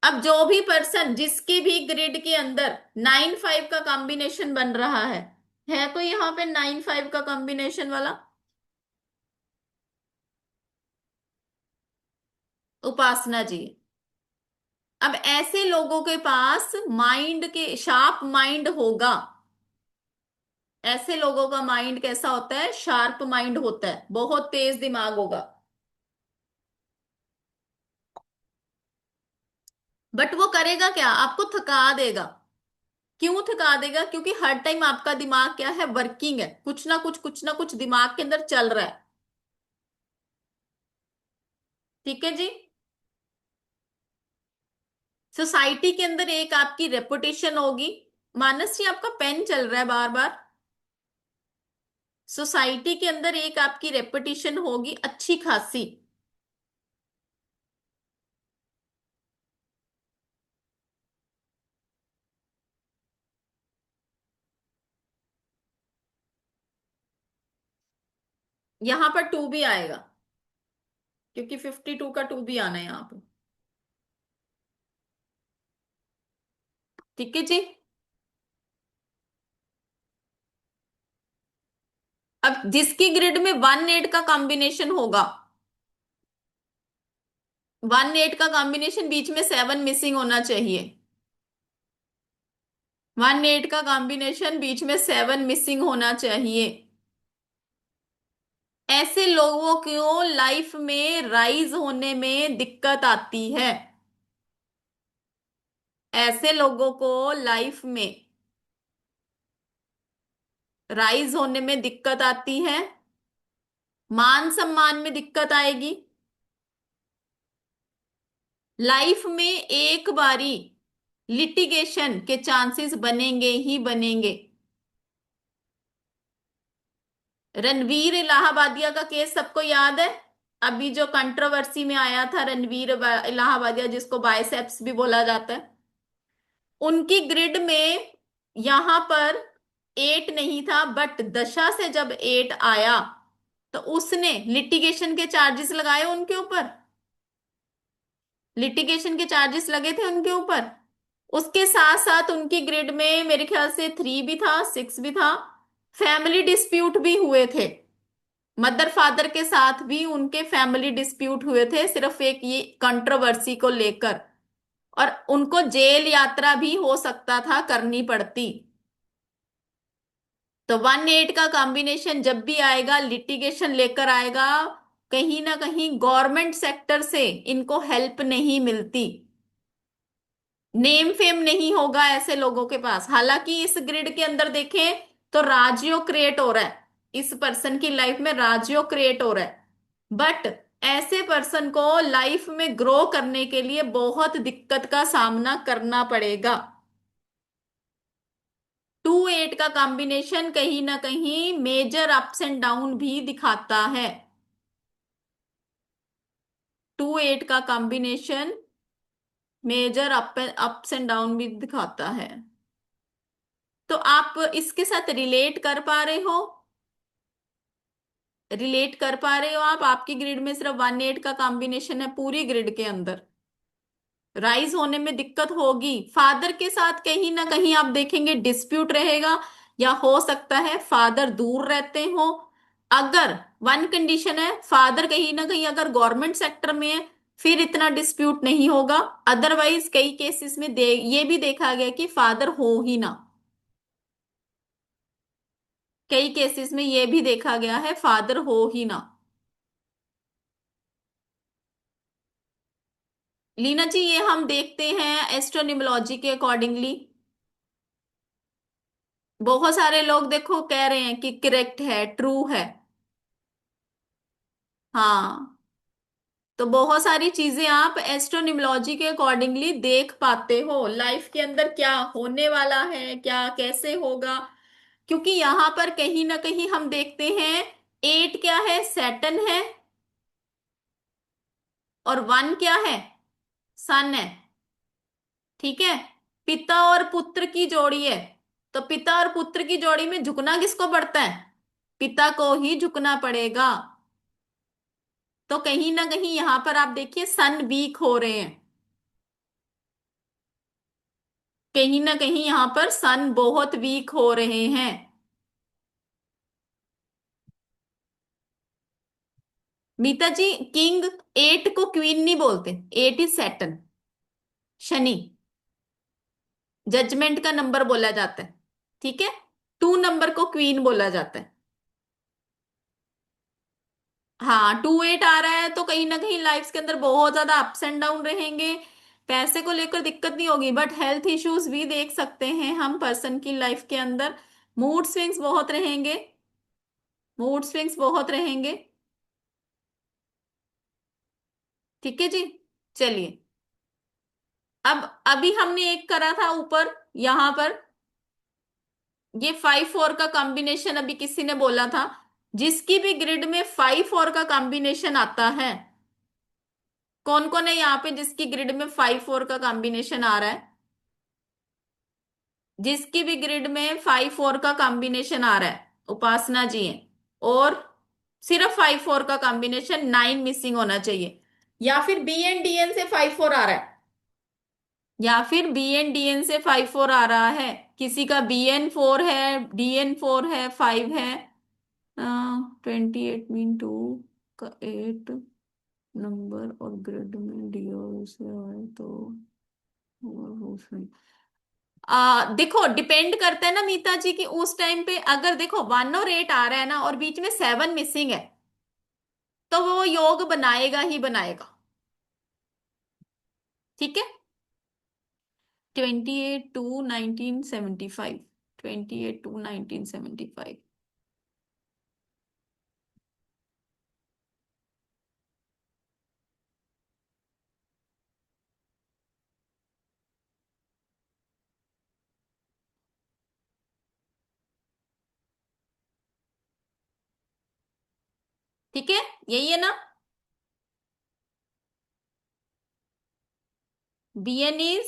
Speaker 1: अब जो भी पर्सन जिसके भी ग्रिड के अंदर 9 5 का कॉम्बिनेशन बन रहा है कोई यहाँ पे 9 5 का कॉम्बिनेशन वाला? उपासना जी। अब ऐसे लोगों के पास माइंड के शार्प माइंड होगा। ऐसे लोगों का माइंड कैसा होता है? शार्प माइंड होता है, बहुत तेज दिमाग होगा। बट वो करेगा क्या? आपको थका देगा। क्यों थका देगा? क्योंकि हर टाइम आपका दिमाग क्या है? वर्किंग है, कुछ ना कुछ दिमाग के अंदर चल रहा है। ठीक है जी। सोसाइटी के अंदर एक आपकी रेपुटेशन होगी। मानस जी आपका पेन चल रहा है बार बार। सोसाइटी के अंदर एक आपकी रेपुटेशन होगी अच्छी खासी। यहां पर टू भी आएगा, क्योंकि 52 का टू भी आना है यहाँ पे। ठीक है जी। अब जिसकी ग्रिड में 1 8 का कॉम्बिनेशन होगा, 1 8 का कॉम्बिनेशन बीच में 7 मिसिंग होना चाहिए। 1 8 का कॉम्बिनेशन बीच में 7 मिसिंग होना चाहिए। ऐसे लोगों को लाइफ में राइज होने में दिक्कत आती है। ऐसे लोगों को लाइफ में राइज होने में दिक्कत आती है। मान सम्मान में दिक्कत आएगी। लाइफ में एक बारी लिटिगेशन के चांसेस बनेंगे ही बनेंगे। रणवीर इलाहाबादिया का केस सबको याद है। अभी जो कंट्रोवर्सी में आया था, रणवीर इलाहाबादिया जिसको बाइसेप्स भी बोला जाता है, उनकी ग्रिड में यहां पर 8 नहीं था, बट दशा से जब 8 आया तो उसने लिटिगेशन के चार्जेस लगाए उनके ऊपर। लिटिगेशन के चार्जेस लगे थे उनके ऊपर। उसके साथ साथ उनकी ग्रिड में मेरे ख्याल से 3 भी था, 6 भी था। फैमिली डिस्प्यूट भी हुए थे। मदर फादर के साथ भी उनके फैमिली डिस्प्यूट हुए थे, सिर्फ एक ये कंट्रोवर्सी को लेकर। और उनको जेल यात्रा भी हो सकता था करनी पड़ती। तो 1 8 का कॉम्बिनेशन जब भी आएगा लिटिगेशन लेकर आएगा। कहीं ना कहीं गवर्नमेंट सेक्टर से इनको हेल्प नहीं मिलती। नेम फेम नहीं होगा ऐसे लोगों के पास। हालांकि इस ग्रिड के अंदर देखें तो राजयोग क्रिएट हो रहा है। इस पर्सन की लाइफ में राजयोग क्रिएट हो रहा है। बट ऐसे पर्सन को लाइफ में ग्रो करने के लिए बहुत दिक्कत का सामना करना पड़ेगा। 2 8 का कॉम्बिनेशन कहीं ना कहीं मेजर अप्स एंड डाउन भी दिखाता है। 2 8 का combination major ups and down भी दिखाता है। तो आप इसके साथ रिलेट कर पा रहे हो? रिलेट कर पा रहे हो आप? आपकी ग्रिड में सिर्फ 1 8 का कॉम्बिनेशन है पूरी ग्रिड के अंदर। राइज होने में दिक्कत होगी। फादर के साथ कहीं ना कहीं आप देखेंगे डिस्प्यूट रहेगा, या हो सकता है फादर दूर रहते हो। अगर वन कंडीशन है, फादर कहीं ना कहीं अगर गवर्नमेंट सेक्टर में है फिर इतना डिस्प्यूट नहीं होगा। अदरवाइज कई केसेस में ये भी देखा गया कि फादर हो ही ना। कई केसेस में ये भी देखा गया है फादर हो ही ना। लीना जी ये हम देखते हैं एस्ट्रोनिमोलॉजी के अकॉर्डिंगली। बहुत सारे लोग देखो कह रहे हैं कि करेक्ट है, ट्रू है। हाँ, तो बहुत सारी चीजें आप एस्ट्रोनिमोलॉजी के अकॉर्डिंगली देख पाते हो लाइफ के अंदर क्या होने वाला है, क्या कैसे होगा। क्योंकि यहां पर कहीं ना कहीं हम देखते हैं 8 क्या है, सैटर्न है। और 1 क्या है, सन है। ठीक है। पिता और पुत्र की जोड़ी है। तो पिता और पुत्र की जोड़ी में झुकना किसको पड़ता है? पिता को ही झुकना पड़ेगा। तो कहीं ना कहीं यहां पर आप देखिए सन वीक हो रहे हैं। कहीं ना कहीं यहां पर सन बहुत वीक हो रहे हैं। मीता जी, किंग 8 को क्वीन नहीं बोलते। 8 इज सैटर्न, शनि। जजमेंट का नंबर बोला जाता है। ठीक है। 2 नंबर को क्वीन बोला जाता है। हाँ, 2 8 आ रहा है तो कहीं ना कहीं लाइफ के अंदर बहुत ज्यादा अप्स एंड डाउन रहेंगे। पैसे को लेकर दिक्कत नहीं होगी, बट हेल्थ इश्यूज भी देख सकते हैं हम पर्सन की लाइफ के अंदर। मूड स्विंग्स बहुत रहेंगे। मूड स्विंग्स बहुत रहेंगे। ठीक है जी। चलिए। अब अभी हमने एक करा था ऊपर यहां पर, ये 5 4 का कॉम्बिनेशन अभी किसी ने बोला था, जिसकी भी ग्रिड में 5 4 का कॉम्बिनेशन आता है। कौन कौन है यहाँ पे जिसकी ग्रिड में 5 4 का कॉम्बिनेशन आ रहा है? जिसकी भी ग्रिड में 5 4 का कॉम्बिनेशन आ रहा है, उपासना जी है। और सिर्फ 5 4 का कॉम्बिनेशन, 9 मिसिंग होना चाहिए। या फिर बी एंड डी एन से 5 4 आ रहा है, या फिर बी एन डी एन से 5 4 आ रहा है। किसी का बी एन 4 है, डी एन 4 है, 5 है। 28 मीन 2 का 8 नंबर और ग्रिड में डी और से आए तो, और उसमें देखो डिपेंड करता है ना मीता जी की, उस टाइम पे अगर देखो 1 और 8 आ रहा है ना और बीच में 7 मिसिंग है, तो वो योग बनाएगा ही बनाएगा। ठीक है। 28 to 1975, 28 to 1975। ठीक है, यही है ना? बी एन इज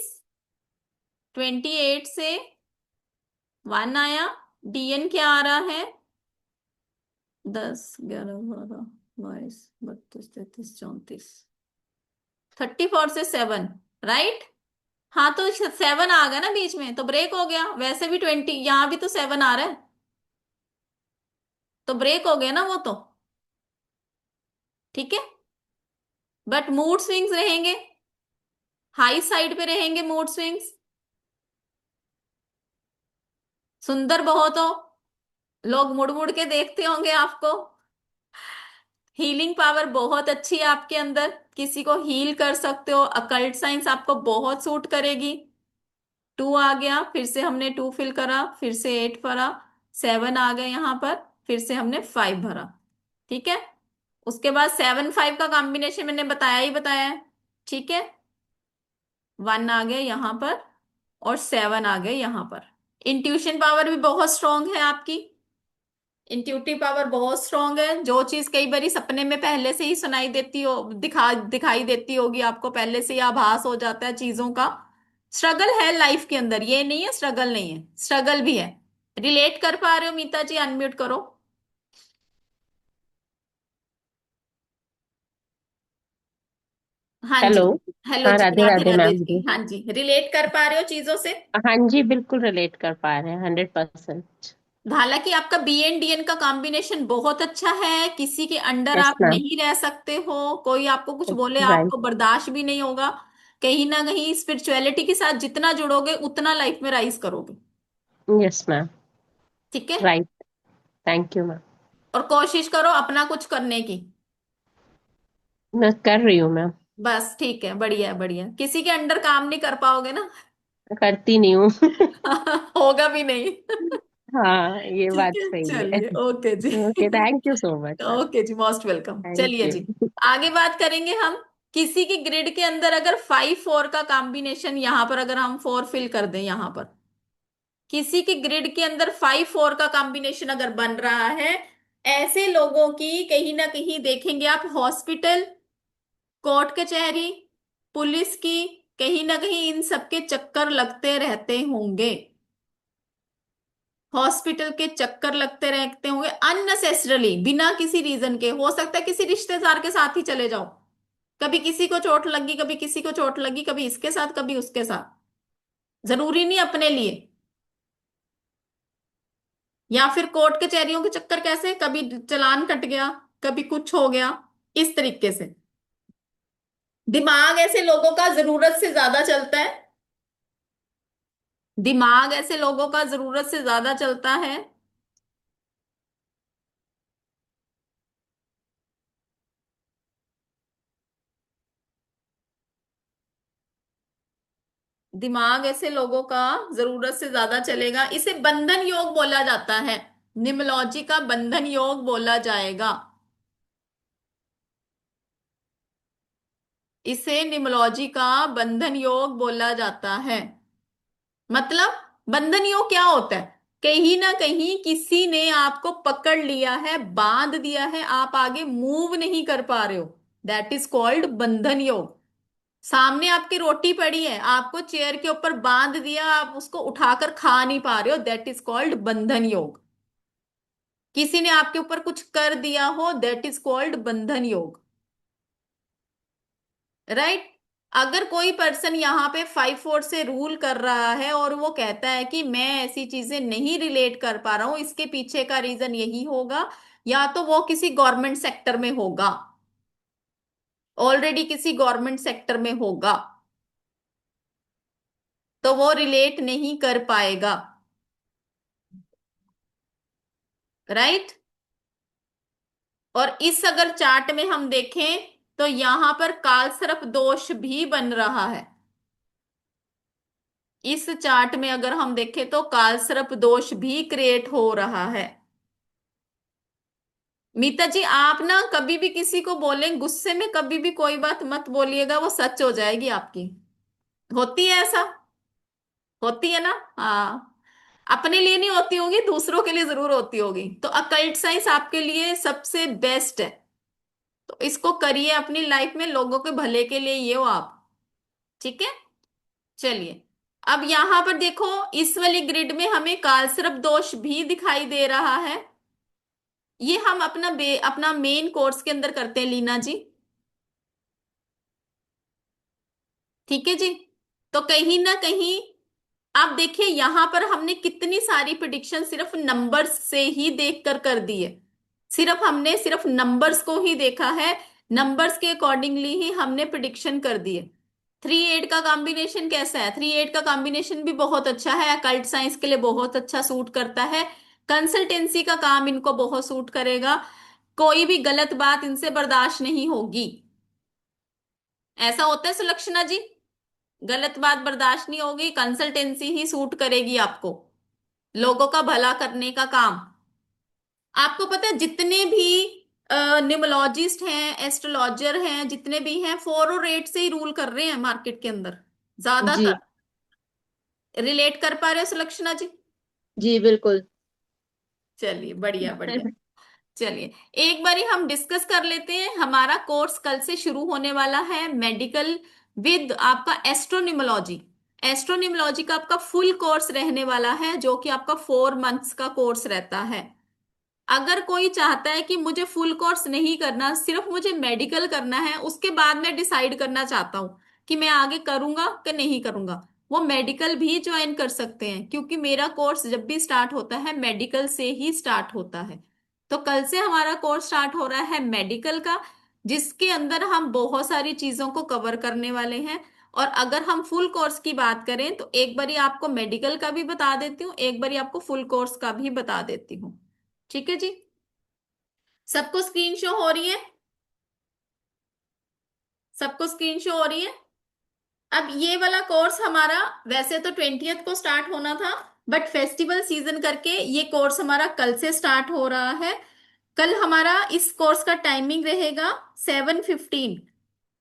Speaker 1: 28 से 1 आया, डी एन क्या आ रहा है? 10 11 12 22 23 34 से 7, राइट। हाँ तो 7 आ गया ना बीच में, तो ब्रेक हो गया। वैसे भी 20, यहां भी तो 7 आ रहा है, तो ब्रेक हो गया ना वो तो। ठीक है, बट मूड स्विंग्स रहेंगे, हाई साइड पे रहेंगे मूड स्विंग्स। सुंदर बहुत हो, लोग मुड़ मुड़ के देखते होंगे आपको। हीलिंग पावर बहुत अच्छी है आपके अंदर, किसी को हील कर सकते हो। अकल्ट साइंस आपको बहुत सूट करेगी। 2 आ गया, फिर से हमने 2 फिल करा, फिर से 8 भरा, 7 आ गया यहाँ पर, फिर से हमने 5 भरा। ठीक है, उसके बाद 7 5 का कॉम्बिनेशन मैंने बताया ही बताया है। ठीक है, 1 आ गया यहाँ पर और 7 आ गए यहाँ पर। इंट्यूशन पावर भी बहुत स्ट्रांग है आपकी, इंट्यूटिव पावर बहुत स्ट्रांग है। जो चीज कई बारी सपने में पहले से ही सुनाई देती हो, दिखाई देती होगी आपको, पहले से ही आभास हो जाता है चीजों का। स्ट्रगल है लाइफ के अंदर, ये नहीं है स्ट्रगल नहीं है, स्ट्रगल भी है। रिलेट कर पा रहे हो मीता जी? अनम्यूट करो। हाँ जी।
Speaker 6: हेलो।
Speaker 1: हेलो
Speaker 6: हाँ,
Speaker 1: जी,
Speaker 6: राधे
Speaker 1: राधे
Speaker 6: राधे
Speaker 1: राधे
Speaker 6: मैम
Speaker 1: जी।
Speaker 6: जी।
Speaker 1: हाँ जी, रिलेट कर पा रहे हो चीजों से?
Speaker 6: हाँ जी, बिल्कुल रिलेट कर पा रहे हैं, 100%।
Speaker 1: हालांकि आपका बी एंड डी एन का कॉम्बिनेशन बहुत अच्छा है, किसी के अंडर
Speaker 6: यस
Speaker 1: आप
Speaker 6: मैम।
Speaker 1: नहीं रह सकते हो, कोई आपको कुछ बोले
Speaker 6: राइट।
Speaker 1: आपको बर्दाश्त भी नहीं होगा। कहीं ना कहीं स्पिरिचुअलिटी के साथ जितना जुड़ोगे उतना लाइफ में राइज करोगे।
Speaker 6: Yes ma'am.
Speaker 1: ठीक है,
Speaker 6: राइट। Thank you ma'am.
Speaker 1: और कोशिश करो अपना कुछ करने की।
Speaker 6: मैं कर रही हूँ मैम।
Speaker 1: बस ठीक है, बढ़िया है बढ़िया। किसी के अंडर काम नहीं कर पाओगे ना।
Speaker 6: करती नहीं हूँ।
Speaker 1: होगा भी नहीं।
Speaker 6: हाँ, ये
Speaker 1: ठीक
Speaker 6: बात
Speaker 1: है,
Speaker 6: सही है।
Speaker 1: चलिए, ओके जी।
Speaker 6: Okay, thank you so much ma'am.
Speaker 1: Okay जी, मोस्ट वेलकम।
Speaker 6: थैंक
Speaker 1: चलिए जी,
Speaker 6: यू।
Speaker 1: आगे बात करेंगे हम। किसी की ग्रिड के अंदर अगर 5 4 का कॉम्बिनेशन, यहां पर अगर हम 4 फिल कर दें, यहां पर किसी की ग्रिड के अंदर 5 4 का कॉम्बिनेशन अगर बन रहा है, ऐसे लोगों की कहीं ना कहीं देखेंगे आप हॉस्पिटल, कोर्ट कचहरी, पुलिस की, कहीं ना कहीं इन सबके चक्कर लगते रहते होंगे। हॉस्पिटल के चक्कर लगते रहते होंगे अननेसेसरली, बिना किसी रीजन के। हो सकता है किसी रिश्तेदार के साथ ही चले जाओ, कभी किसी को चोट लगी, कभी किसी को चोट लगी, कभी इसके साथ कभी उसके साथ, जरूरी नहीं अपने लिए। या फिर कोर्ट कचहरियों के चक्कर, कैसे कभी चालान कट गया, कभी कुछ हो गया, इस तरीके से। दिमाग ऐसे लोगों का जरूरत से ज्यादा चलता है, दिमाग ऐसे लोगों का जरूरत से ज्यादा चलता है। दिमाग ऐसे लोगों का जरूरत से ज्यादा चलेगा, इसे बंधन योग बोला जाता है। निम्नोलॉजी का बंधन योग बोला जाएगा। इसे निम्नोलॉजी का बंधन योग बोला जाता है। मतलब बंधन योग क्या होता है? कहीं ना कहीं किसी ने आपको पकड़ लिया है, बांध दिया है, आप आगे मूव नहीं कर पा रहे हो, दैट इज कॉल्ड बंधन योग। सामने आपकी रोटी पड़ी है, आपको चेयर के ऊपर बांध दिया, आप उसको उठाकर खा नहीं पा रहे हो, दैट इज कॉल्ड बंधन योग। किसी ने आपके ऊपर कुछ कर दिया हो, दैट इज कॉल्ड बंधन योग, राइट। अगर कोई पर्सन यहाँ पे 5-4 से रूल कर रहा है और वो कहता है कि मैं ऐसी चीजें नहीं रिलेट कर पा रहा हूं, इसके पीछे का रीजन यही होगा, या तो वो किसी गवर्नमेंट सेक्टर में होगा, ऑलरेडी किसी गवर्नमेंट सेक्टर में होगा, तो वो रिलेट नहीं कर पाएगा, राइट। और इस अगर चार्ट में हम देखें तो यहां पर कालसर्प दोष भी बन रहा है। इस चार्ट में अगर हम देखें तो कालसर्प दोष भी क्रिएट हो रहा है। मीता जी, आप ना कभी भी किसी को बोलें गुस्से में, कभी भी कोई बात मत बोलिएगा, वो सच हो जाएगी आपकी। होती है ऐसा? होती है ना? हाँ। अपने लिए नहीं होती होगी, दूसरों के लिए जरूर होती होगी। तो अकल्ट साइंस आपके लिए सबसे बेस्ट है, तो इसको करिए अपनी लाइफ में, लोगों के भले के लिए ये हो आप। ठीक है, चलिए। अब यहां पर देखो, इस वाली ग्रिड में हमें कालसर्प दोष भी दिखाई दे रहा है। ये हम अपना मेन कोर्स के अंदर करते हैं लीना जी। ठीक है जी। तो कहीं ना कहीं आप देखिए, यहां पर हमने कितनी सारी प्रिडिक्शन सिर्फ नंबर्स से ही देखकर कर दी है। सिर्फ नंबर्स को ही देखा है, नंबर्स के अकॉर्डिंगली ही हमने प्रिडिक्शन कर दी है। 3-8 का कॉम्बिनेशन कैसा है? 3-8 का कॉम्बिनेशन भी बहुत अच्छा है, अकल्ट साइंस के लिए बहुत अच्छा सूट करता है, कंसल्टेंसी का काम इनको बहुत सूट करेगा, कोई भी गलत बात इनसे बर्दाश्त नहीं होगी। ऐसा होता है सुलक्षणा जी? गलत बात बर्दाश्त नहीं होगी, कंसल्टेंसी ही सूट करेगी आपको, लोगों का भला करने का काम। आपको पता है जितने भी न्यूमोलॉजिस्ट हैं, एस्ट्रोलॉजर हैं, जितने भी हैं, 4 और 8 से ही रूल कर रहे हैं मार्केट के अंदर
Speaker 6: जी।
Speaker 1: ज्यादातर। रिलेट कर पा रहे हो सुलक्षणा जी?
Speaker 6: जी बिल्कुल।
Speaker 1: चलिए, बढ़िया बढ़िया। चलिए, एक बारी हम डिस्कस कर लेते हैं। हमारा कोर्स कल से शुरू होने वाला है, मेडिकल विद आपका एस्ट्रोनिमोलॉजी। एस्ट्रोनिमोलॉजी का आपका फुल कोर्स रहने वाला है, जो कि आपका 4 मंथ्स का कोर्स रहता है। अगर कोई चाहता है कि मुझे फुल कोर्स नहीं करना, सिर्फ मुझे मेडिकल करना है, उसके बाद मैं डिसाइड करना चाहता हूँ कि मैं आगे करूंगा कि नहीं करूंगा, वो मेडिकल भी ज्वाइन कर सकते हैं, क्योंकि मेरा कोर्स जब भी स्टार्ट होता है मेडिकल से ही स्टार्ट होता है। तो कल से हमारा कोर्स स्टार्ट हो रहा है मेडिकल का, जिसके अंदर हम बहुत सारी चीजों को कवर करने वाले हैं। और अगर हम फुल कोर्स की बात करें तो एक बारी आपको मेडिकल का भी बता देती हूँ, एक बारी आपको फुल कोर्स का भी बता देती हूँ। ठीक है जी? सबको स्क्रीन शो हो रही है? सबको स्क्रीन शो हो रही है? अब ये वाला कोर्स हमारा वैसे तो 20th को स्टार्ट होना था, बट फेस्टिवल सीजन करके ये कोर्स हमारा कल से स्टार्ट हो रहा है। कल हमारा इस कोर्स का टाइमिंग रहेगा 7:15।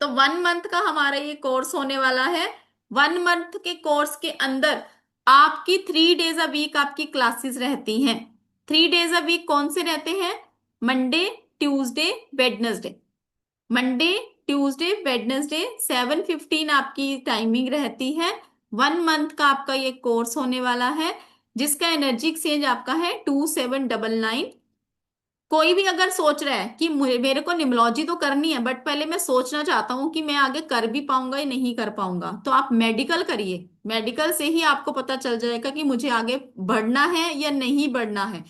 Speaker 1: तो 1 मंथ का हमारा ये कोर्स होने वाला है। 1 मंथ के कोर्स के अंदर आपकी 3 डेज अ वीक आपकी क्लासेस रहती हैं। 3 डेज अ वीक कौन से रहते हैं? Monday, Tuesday, Wednesday. Monday, Tuesday, Wednesday, 7:15 आपकी टाइमिंग रहती है। 1 मंथ का आपका ये कोर्स होने वाला है, जिसका एनर्जी एक्सचेंज आपका है 2799। कोई भी अगर सोच रहा है कि मुझे मेरे को निमोलॉजी तो करनी है, बट पहले मैं सोचना चाहता हूँ कि मैं आगे कर भी पाऊंगा या नहीं कर पाऊंगा, तो आप मेडिकल करिए। मेडिकल से ही आपको पता चल जाएगा कि मुझे आगे बढ़ना है या नहीं बढ़ना है,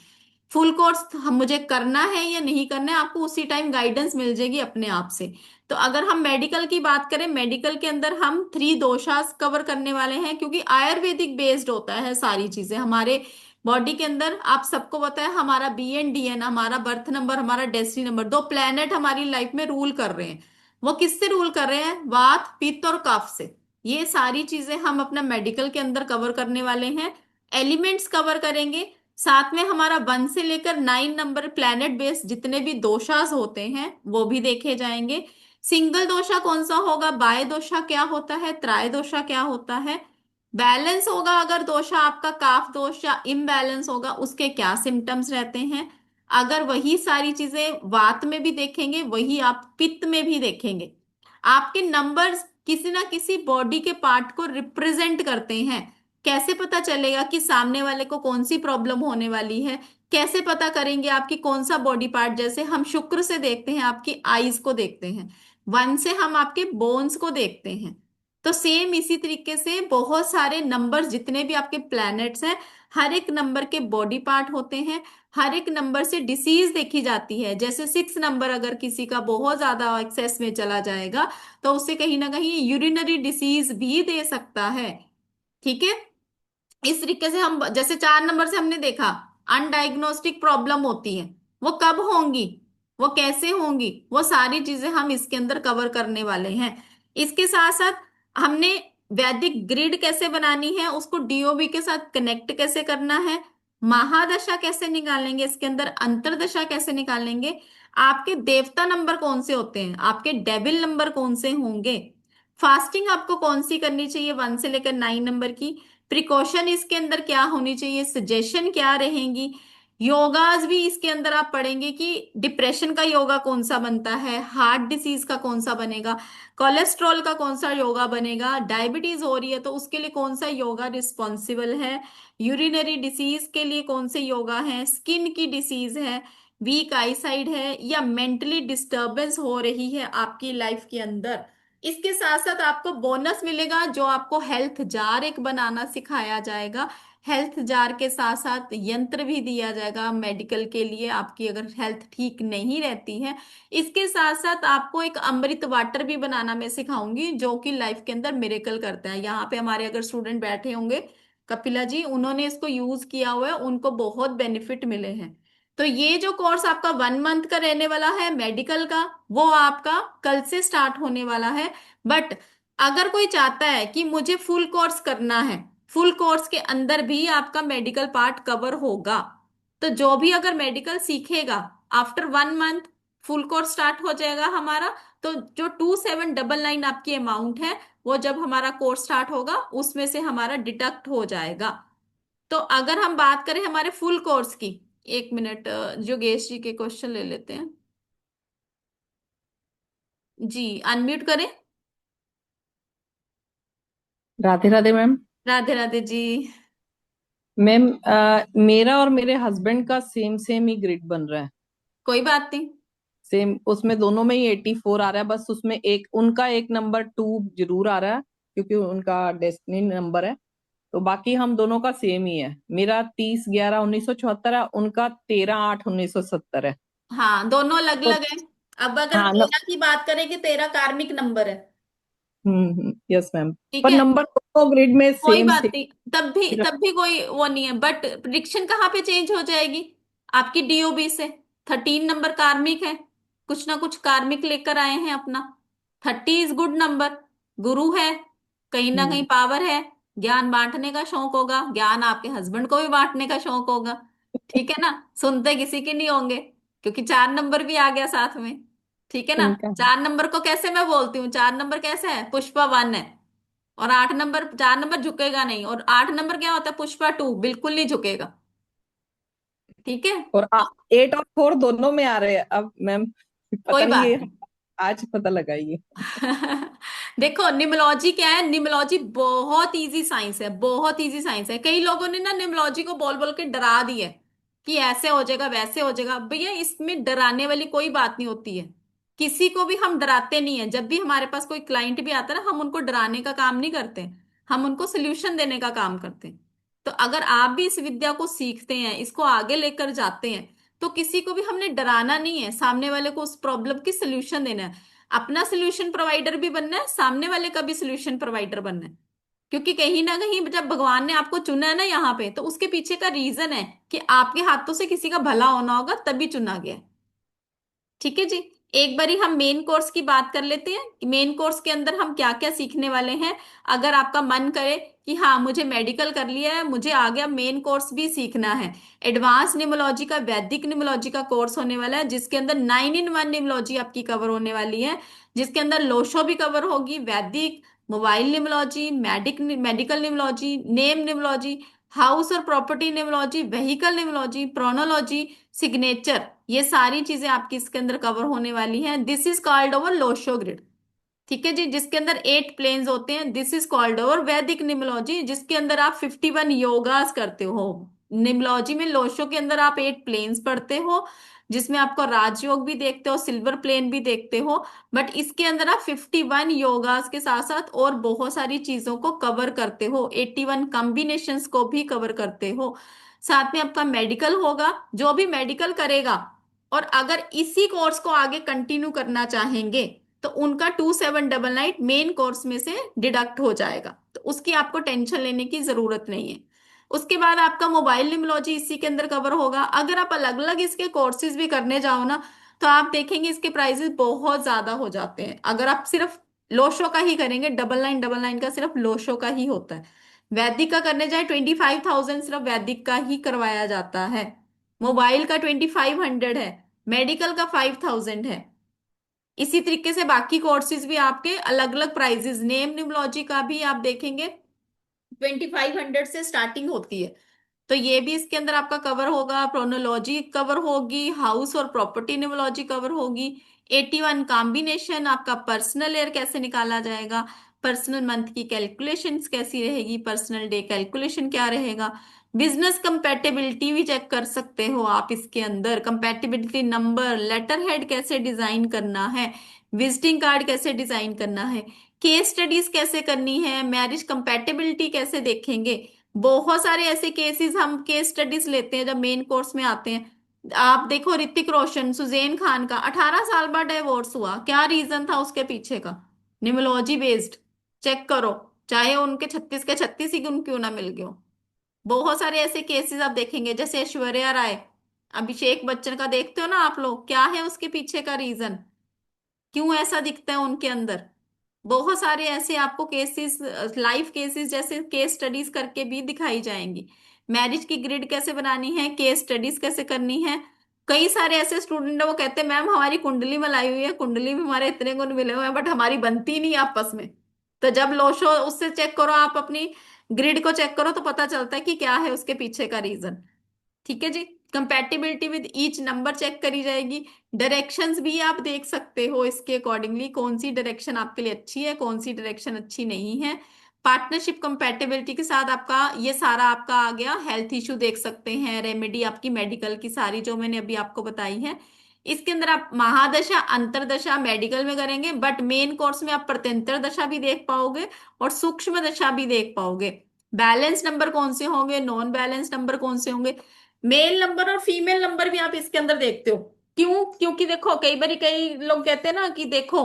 Speaker 1: फुल कोर्स हम मुझे करना है या नहीं करना है, आपको उसी टाइम गाइडेंस मिल जाएगी अपने आप से। तो अगर हम मेडिकल की बात करें, मेडिकल के अंदर हम 3 दोषास कवर करने वाले हैं, क्योंकि आयुर्वेदिक बेस्ड होता है सारी चीजें हमारे बॉडी के अंदर। आप सबको पता है हमारा BN DN, हमारा बर्थ नंबर, हमारा डेस्टिनी नंबर, 2 प्लेनेट हमारी लाइफ में रूल कर रहे हैं। वो किससे रूल कर रहे हैं? वात, पित्त और कफ से। ये सारी चीजें हम अपना मेडिकल के अंदर कवर करने वाले हैं। एलिमेंट्स कवर करेंगे, साथ में हमारा 1 से लेकर 9 नंबर प्लेनेट बेस्ड जितने भी दोषास होते हैं वो भी देखे जाएंगे। सिंगल दोषा कौन सा होगा, बाय दोषा क्या होता है, त्राय दोषा क्या होता है, बैलेंस होगा अगर दोषा आपका काफ दोष या इम्बैलेंस होगा उसके क्या सिम्टम्स रहते हैं। अगर वही सारी चीजें वात में भी देखेंगे वही आप पित्त में भी देखेंगे। आपके नंबर्स किसी ना किसी बॉडी के पार्ट को रिप्रेजेंट करते हैं। कैसे पता चलेगा कि सामने वाले को कौन सी प्रॉब्लम होने वाली है, कैसे पता करेंगे आपकी कौन सा बॉडी पार्ट, जैसे हम शुक्र से देखते हैं आपकी आईज को देखते हैं, वन से हम आपके बोन्स को देखते हैं। तो सेम इसी तरीके से बहुत सारे नंबर्स जितने भी आपके प्लैनेट्स हैं, हर एक नंबर के बॉडी पार्ट होते हैं, हर एक नंबर से डिसीज देखी जाती है। जैसे 6 नंबर अगर किसी का बहुत ज्यादा एक्सेस में चला जाएगा तो उससे कहीं ना कहीं यूरिनरी डिसीज भी दे सकता है। ठीक है, इस तरीके से हम जैसे 4 नंबर से हमने देखा अनडायग्नोस्टिक प्रॉब्लम होती है, वो कब होंगी, वो कैसे होंगी, वो सारी चीजें हम इसके अंदर कवर करने वाले हैं। इसके साथ साथ हमने वैदिक ग्रिड कैसे बनानी है, उसको डीओबी के साथ कनेक्ट कैसे करना है, महादशा कैसे निकालेंगे, इसके अंदर अंतरदशा कैसे निकालेंगे, आपके देवता नंबर कौन से होते हैं, आपके डेविल नंबर कौन से होंगे, फास्टिंग आपको कौन सी करनी चाहिए 1 से लेकर 9 नंबर की, प्रिकॉशन इसके अंदर क्या होनी चाहिए, सजेशन क्या रहेंगी, योगाज भी इसके अंदर आप पढ़ेंगे कि डिप्रेशन का योगा कौन सा बनता है, हार्ट डिसीज का कौन सा बनेगा, कोलेस्ट्रॉल का कौन सा योगा बनेगा, डायबिटीज हो रही है तो उसके लिए कौन सा योगा रिस्पॉन्सिबल है, यूरिनरी डिसीज के लिए कौन से योगा है, स्किन की डिसीज है, वीक आईसाइड है, या मेंटली डिस्टरबेंस हो रही है आपकी लाइफ के अंदर। इसके साथ साथ आपको बोनस मिलेगा जो आपको हेल्थ जार एक बनाना सिखाया जाएगा। हेल्थ जार के साथ साथ यंत्र भी दिया जाएगा मेडिकल के लिए, आपकी अगर हेल्थ ठीक नहीं रहती है। इसके साथ साथ आपको एक अमृत वाटर भी बनाना मैं सिखाऊंगी जो कि लाइफ के अंदर मिरेकल करता है। यहाँ पे हमारे अगर स्टूडेंट बैठे होंगे कपिला जी, उन्होंने इसको यूज किया हुआ है, उनको बहुत बेनिफिट मिले हैं। तो ये जो कोर्स आपका 1 मंथ का रहने वाला है मेडिकल का, वो आपका कल से स्टार्ट होने वाला है। बट अगर कोई चाहता है कि मुझे फुल कोर्स करना है, फुल कोर्स के अंदर भी आपका मेडिकल पार्ट कवर होगा, तो जो भी अगर मेडिकल सीखेगा after 1 month full course start हो जाएगा हमारा। तो जो 2799 आपकी अमाउंट है वो जब हमारा कोर्स स्टार्ट होगा उसमें से हमारा डिडक्ट हो जाएगा। तो अगर हम बात करें हमारे फुल कोर्स की, 1 मिनट योगेश जी के क्वेश्चन ले लेते हैं। जी अनम्यूट करें।
Speaker 7: राधे राधे मैम।
Speaker 1: राधे राधे जी।
Speaker 7: मैम मेरा और मेरे हस्बैंड का सेम सेम ही ग्रिड बन रहा है।
Speaker 1: कोई बात नहीं।
Speaker 7: सेम उसमें दोनों में ही 84 आ रहा है, बस उसमें एक उनका एक नंबर 2 जरूर आ रहा है क्योंकि उनका डेस्टिनी नंबर है। तो बाकी हम दोनों का सेम ही है। मेरा 30/11/1974 है, उनका 13/8/1970 है।
Speaker 1: हाँ दोनों अलग
Speaker 7: तो
Speaker 1: अलग है। अब अगर
Speaker 7: हाँ न,
Speaker 1: 13 की बात करें कि 13 कार्मिक नंबर है।
Speaker 7: Yes ma'am.
Speaker 1: ठीक
Speaker 7: पर
Speaker 1: है,
Speaker 7: नंबर दोनों ग्रिड में
Speaker 1: कोई
Speaker 7: सेम
Speaker 1: बात
Speaker 7: सेम।
Speaker 1: नहीं, तब भी कोई वो नहीं है। बट प्रिडिक्शन कहाँ पे चेंज हो जाएगी आपकी डीओबी से। 13 नंबर कार्मिक है, कुछ ना कुछ कार्मिक लेकर आए हैं अपना। 30 इज गुड नंबर, गुरु है, कहीं ना कहीं पावर है, ज्ञान बांटने का शौक होगा, ज्ञान आपके हस्बैंड को भी बांटने का शौक होगा। ठीक है ना, सुनते किसी की नहीं होंगे क्योंकि 4 नंबर भी आ गया साथ में। ठीक है ना,
Speaker 7: इनका
Speaker 1: 4 नंबर को कैसे मैं बोलती हूँ, 4 नंबर कैसे है, पुष्पा 1 है। और 8 नंबर, 4 नंबर झुकेगा नहीं, और 8 नंबर क्या होता है, पुष्पा 2 बिल्कुल नहीं झुकेगा। ठीक है,
Speaker 7: और 8 और 4 दोनों में आ रहे हैं अब मैम।
Speaker 1: कोई
Speaker 7: पता नहीं
Speaker 1: बात
Speaker 7: ये
Speaker 1: नहीं।
Speaker 7: आज पता लगा ये।
Speaker 1: देखो निमोलॉजी क्या है, निमोलॉजी बहुत इजी साइंस है, बहुत इजी साइंस है। कई लोगों ने ना निमोलॉजी को बोल बोल के डरा दी है कि ऐसे हो जाएगा वैसे हो जाएगा। भैया इसमें डराने वाली कोई बात नहीं होती है, किसी को भी हम डराते नहीं है। जब भी हमारे पास कोई क्लाइंट भी आता है ना, हम उनको डराने का काम नहीं करते, हम उनको सोल्यूशन देने का काम करते हैं। तो अगर आप भी इस विद्या को सीखते हैं, इसको आगे लेकर जाते हैं, तो किसी को भी हमने डराना नहीं है, सामने वाले को उस प्रॉब्लम की सोल्यूशन देना है। अपना सोल्यूशन प्रोवाइडर भी बनना है, सामने वाले का भी सोल्यूशन प्रोवाइडर बनना है। क्योंकि कहीं ना कहीं जब भगवान ने आपको चुना है ना यहाँ पे, तो उसके पीछे का रीजन है कि आपके हाथों से किसी का भला होना होगा तभी चुना गया है। ठीक है जी। एक बारी हम मेन कोर्स की बात कर लेते हैं कि मेन कोर्स के अंदर हम क्या क्या सीखने वाले हैं। अगर आपका मन करे कि हाँ मुझे मेडिकल कर लिया है, मुझे आ गया मेन कोर्स भी सीखना है, एडवांस निमोलॉजी का, वैदिक निमोलॉजी का कोर्स होने वाला है, जिसके अंदर 9 in 1 निमोलॉजी आपकी कवर होने वाली है, जिसके अंदर लोशो भी कवर होगी, वैदिक, मोबाइल निमोलॉजी, मेडिकल निमोलॉजी, नेम निमोलॉजी, हाउस और प्रॉपर्टी निमोलॉजी, व्हीकल निमोलॉजी, प्रोनोलॉजी, सिग्नेचर, ये सारी चीजें आपकी इसके अंदर कवर होने वाली हैं। This is called over Lo Shu grid. ठीक है जी, जिसके अंदर 8 प्लेन्स होते हैं। दिस इज कॉल्ड ओवर वैदिक निमोलॉजी, जिसके अंदर आप 51 योगास करते हो। निमोलॉजी में लोशो के अंदर आप 8 प्लेन्स पढ़ते हो, जिसमें आपको राजयोग भी देखते हो, सिल्वर प्लेन भी देखते हो। बट इसके अंदर आप 51 योगास के साथ साथ और बहुत सारी चीजों को कवर करते हो, 81 कॉम्बिनेशंस को भी कवर करते हो। साथ में आपका मेडिकल होगा। जो भी मेडिकल करेगा और अगर इसी कोर्स को आगे कंटिन्यू करना चाहेंगे तो उनका 2799 मेन कोर्स में से डिडक्ट हो जाएगा, तो उसकी आपको टेंशन लेने की जरूरत नहीं है। उसके बाद आपका मोबाइल निमोलॉजी इसी के अंदर कवर होगा। अगर आप अलग अलग इसके कोर्सेज भी करने जाओ ना, तो आप देखेंगे इसके प्राइसेस बहुत ज्यादा हो जाते हैं। अगर आप सिर्फ लोशो का ही करेंगे, 9999 का सिर्फ लोशो का ही होता है। वैदिक का करने जाए 25,000 सिर्फ वैदिक का ही करवाया जाता है। मोबाइल का 2500 है। मेडिकल का 5000 है। इसी तरीके से बाकी कोर्सेज भी आपके अलग अलग प्राइजेस, नेम न्यूमोलॉजी का भी आप देखेंगे 2500 से स्टार्टिंग होती है। तो ये भी इसके अंदर आपका कवर होगा। प्रोनोलॉजी कवर होगी, हाउस और प्रॉपर्टी न्यूमोलॉजी कवर होगी, 81 कॉम्बिनेशन, आपका पर्सनल ईयर कैसे निकाला जाएगा, पर्सनल मंथ की कैलकुलेशंस कैसी रहेगी, पर्सनल डे कैलकुलेशन क्या रहेगा, बिजनेस कंपैटिबिलिटी भी चेक कर सकते हो आप इसके अंदर, कंपैटिबिलिटी नंबर, लेटर हेड कैसे डिजाइन करना है, विजिटिंग कार्ड कैसे डिजाइन करना है, केस स्टडीज कैसे करनी है, मैरिज कंपैटिबिलिटी कैसे देखेंगे। बहुत सारे ऐसे केसेस हम केस स्टडीज लेते हैं जब मेन कोर्स में आते हैं। आप देखो ऋतिक रोशन, सुजैन खान का 18 साल बाद डिवोर्स हुआ, क्या रीजन था उसके पीछे का? न्यूमोलॉजी बेस्ड। चेक करो, चाहे उनके 36 के 36 ही गुण क्यों ना मिल गए हो। बहुत सारे ऐसे केसेस आप देखेंगे, जैसे ऐश्वर्या राय, अभिषेक बच्चन का देखते हो ना आप लोग, क्या है उसके पीछे का रीजन, क्यों ऐसा दिखता है उनके अंदर। बहुत सारे ऐसे आपको केसेस, लाइफ केसेस जैसे केस स्टडीज करके भी दिखाई जाएंगी। मैरिज की ग्रिड कैसे बनानी है, केस स्टडीज कैसे करनी है। कई सारे ऐसे स्टूडेंट है वो कहते हैं मैम हमारी कुंडली में लाई हुई है, कुंडली में हमारे इतने गुण मिले हुए हैं बट हमारी बनती नहीं आपस में। तो जब लोशो उससे चेक करो, आप अपनी ग्रिड को चेक करो तो पता चलता है कि क्या है उसके पीछे का रीजन। ठीक है जी। Compatibility with each number check करी जाएगी। डायरेक्शंस भी आप देख सकते हो इसके अकॉर्डिंगली, कौन सी डायरेक्शन आपके लिए अच्छी है, कौन सी डायरेक्शन अच्छी नहीं है। पार्टनरशिप कंपैटिबिलिटी के साथ आपका ये सारा आपका आ गया। हेल्थ इशू देख सकते हैं, रेमेडी आपकी मेडिकल की सारी जो मैंने अभी आपको बताई है। इसके अंदर आप महादशा अंतरदशा मेडिकल में करेंगे, बट मेन कोर्स में आप प्रत्यंतर दशा भी देख पाओगे और सूक्ष्म दशा भी देख पाओगे। बैलेंस नंबर कौन से होंगे, नॉन बैलेंस नंबर कौन से होंगे, मेल नंबर और फीमेल नंबर भी आप इसके अंदर देखते हो। क्यों? क्योंकि देखो कई बार कई लोग कहते हैं ना कि देखो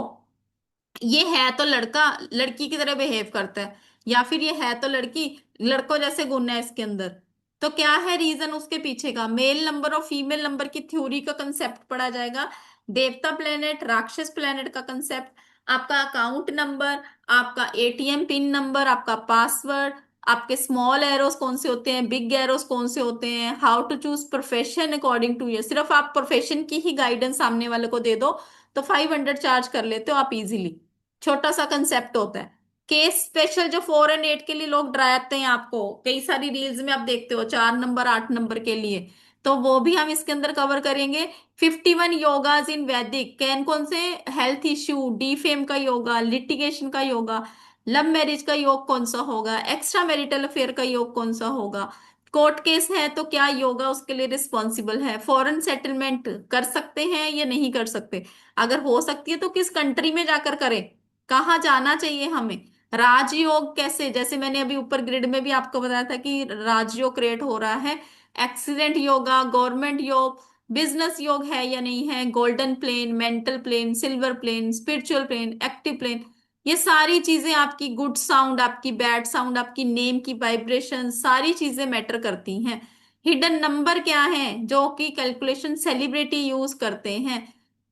Speaker 1: ये है तो लड़का लड़की की तरह बिहेव करता है, या फिर ये है तो लड़की लड़कों जैसे गुण है इसके अंदर। तो क्या है रीजन उसके पीछे का? मेल नंबर और फीमेल नंबर की थ्योरी का कंसेप्ट पढ़ा जाएगा। देवता प्लेनेट, राक्षस प्लेनेट का कंसेप्ट, आपका अकाउंट नंबर, आपका एटीएम पिन नंबर, आपका पासवर्ड, आपके स्मॉल एरोस कौन से होते हैं, बिग एरोस कौन से होते हैं, how to choose profession according to ये। सिर्फ आप प्रोफेशन की ही गाइडेंस सामने वाले को दे दो तो 500 चार्ज कर लेते हो आप इजीली। छोटा सा कंसेप्ट होता है। केस स्पेशल जो 4 और 8 के लिए लोग डराते हैं आपको, कई सारी रील्स में आप देखते हो 4 नंबर 8 नंबर के लिए, तो वो भी हम इसके अंदर कवर करेंगे। 51 योगाज इन वैदिक, कौन कौन से, हेल्थ इश्यू, डीफेम का योगा, लिटिगेशन का योगा, लव मैरिज का योग कौन सा होगा, एक्स्ट्रा मैरिटल अफेयर का योग कौन सा होगा, कोर्ट केस है तो क्या योगा उसके लिए रिस्पॉन्सिबल है, फॉरेन सेटलमेंट कर सकते हैं या नहीं कर सकते, अगर हो सकती है तो किस कंट्री में जाकर करें, कहाँ जाना चाहिए हमें, राजयोग कैसे, जैसे मैंने अभी ऊपर ग्रिड में भी आपको बताया था कि राजयोग क्रिएट हो रहा है, एक्सीडेंट योगा, गवर्नमेंट योग, बिजनेस योग है या नहीं है, golden plane, mental plane, silver plane, spiritual plane, active plane, ये सारी चीजें आपकी गुड साउंड, आपकी बैड साउंड, आपकी नेम की वाइब्रेशन, सारी चीजें मैटर करती हैं। हिडन नंबर क्या है जो कि कैलकुलेशन सेलिब्रिटी यूज करते हैं,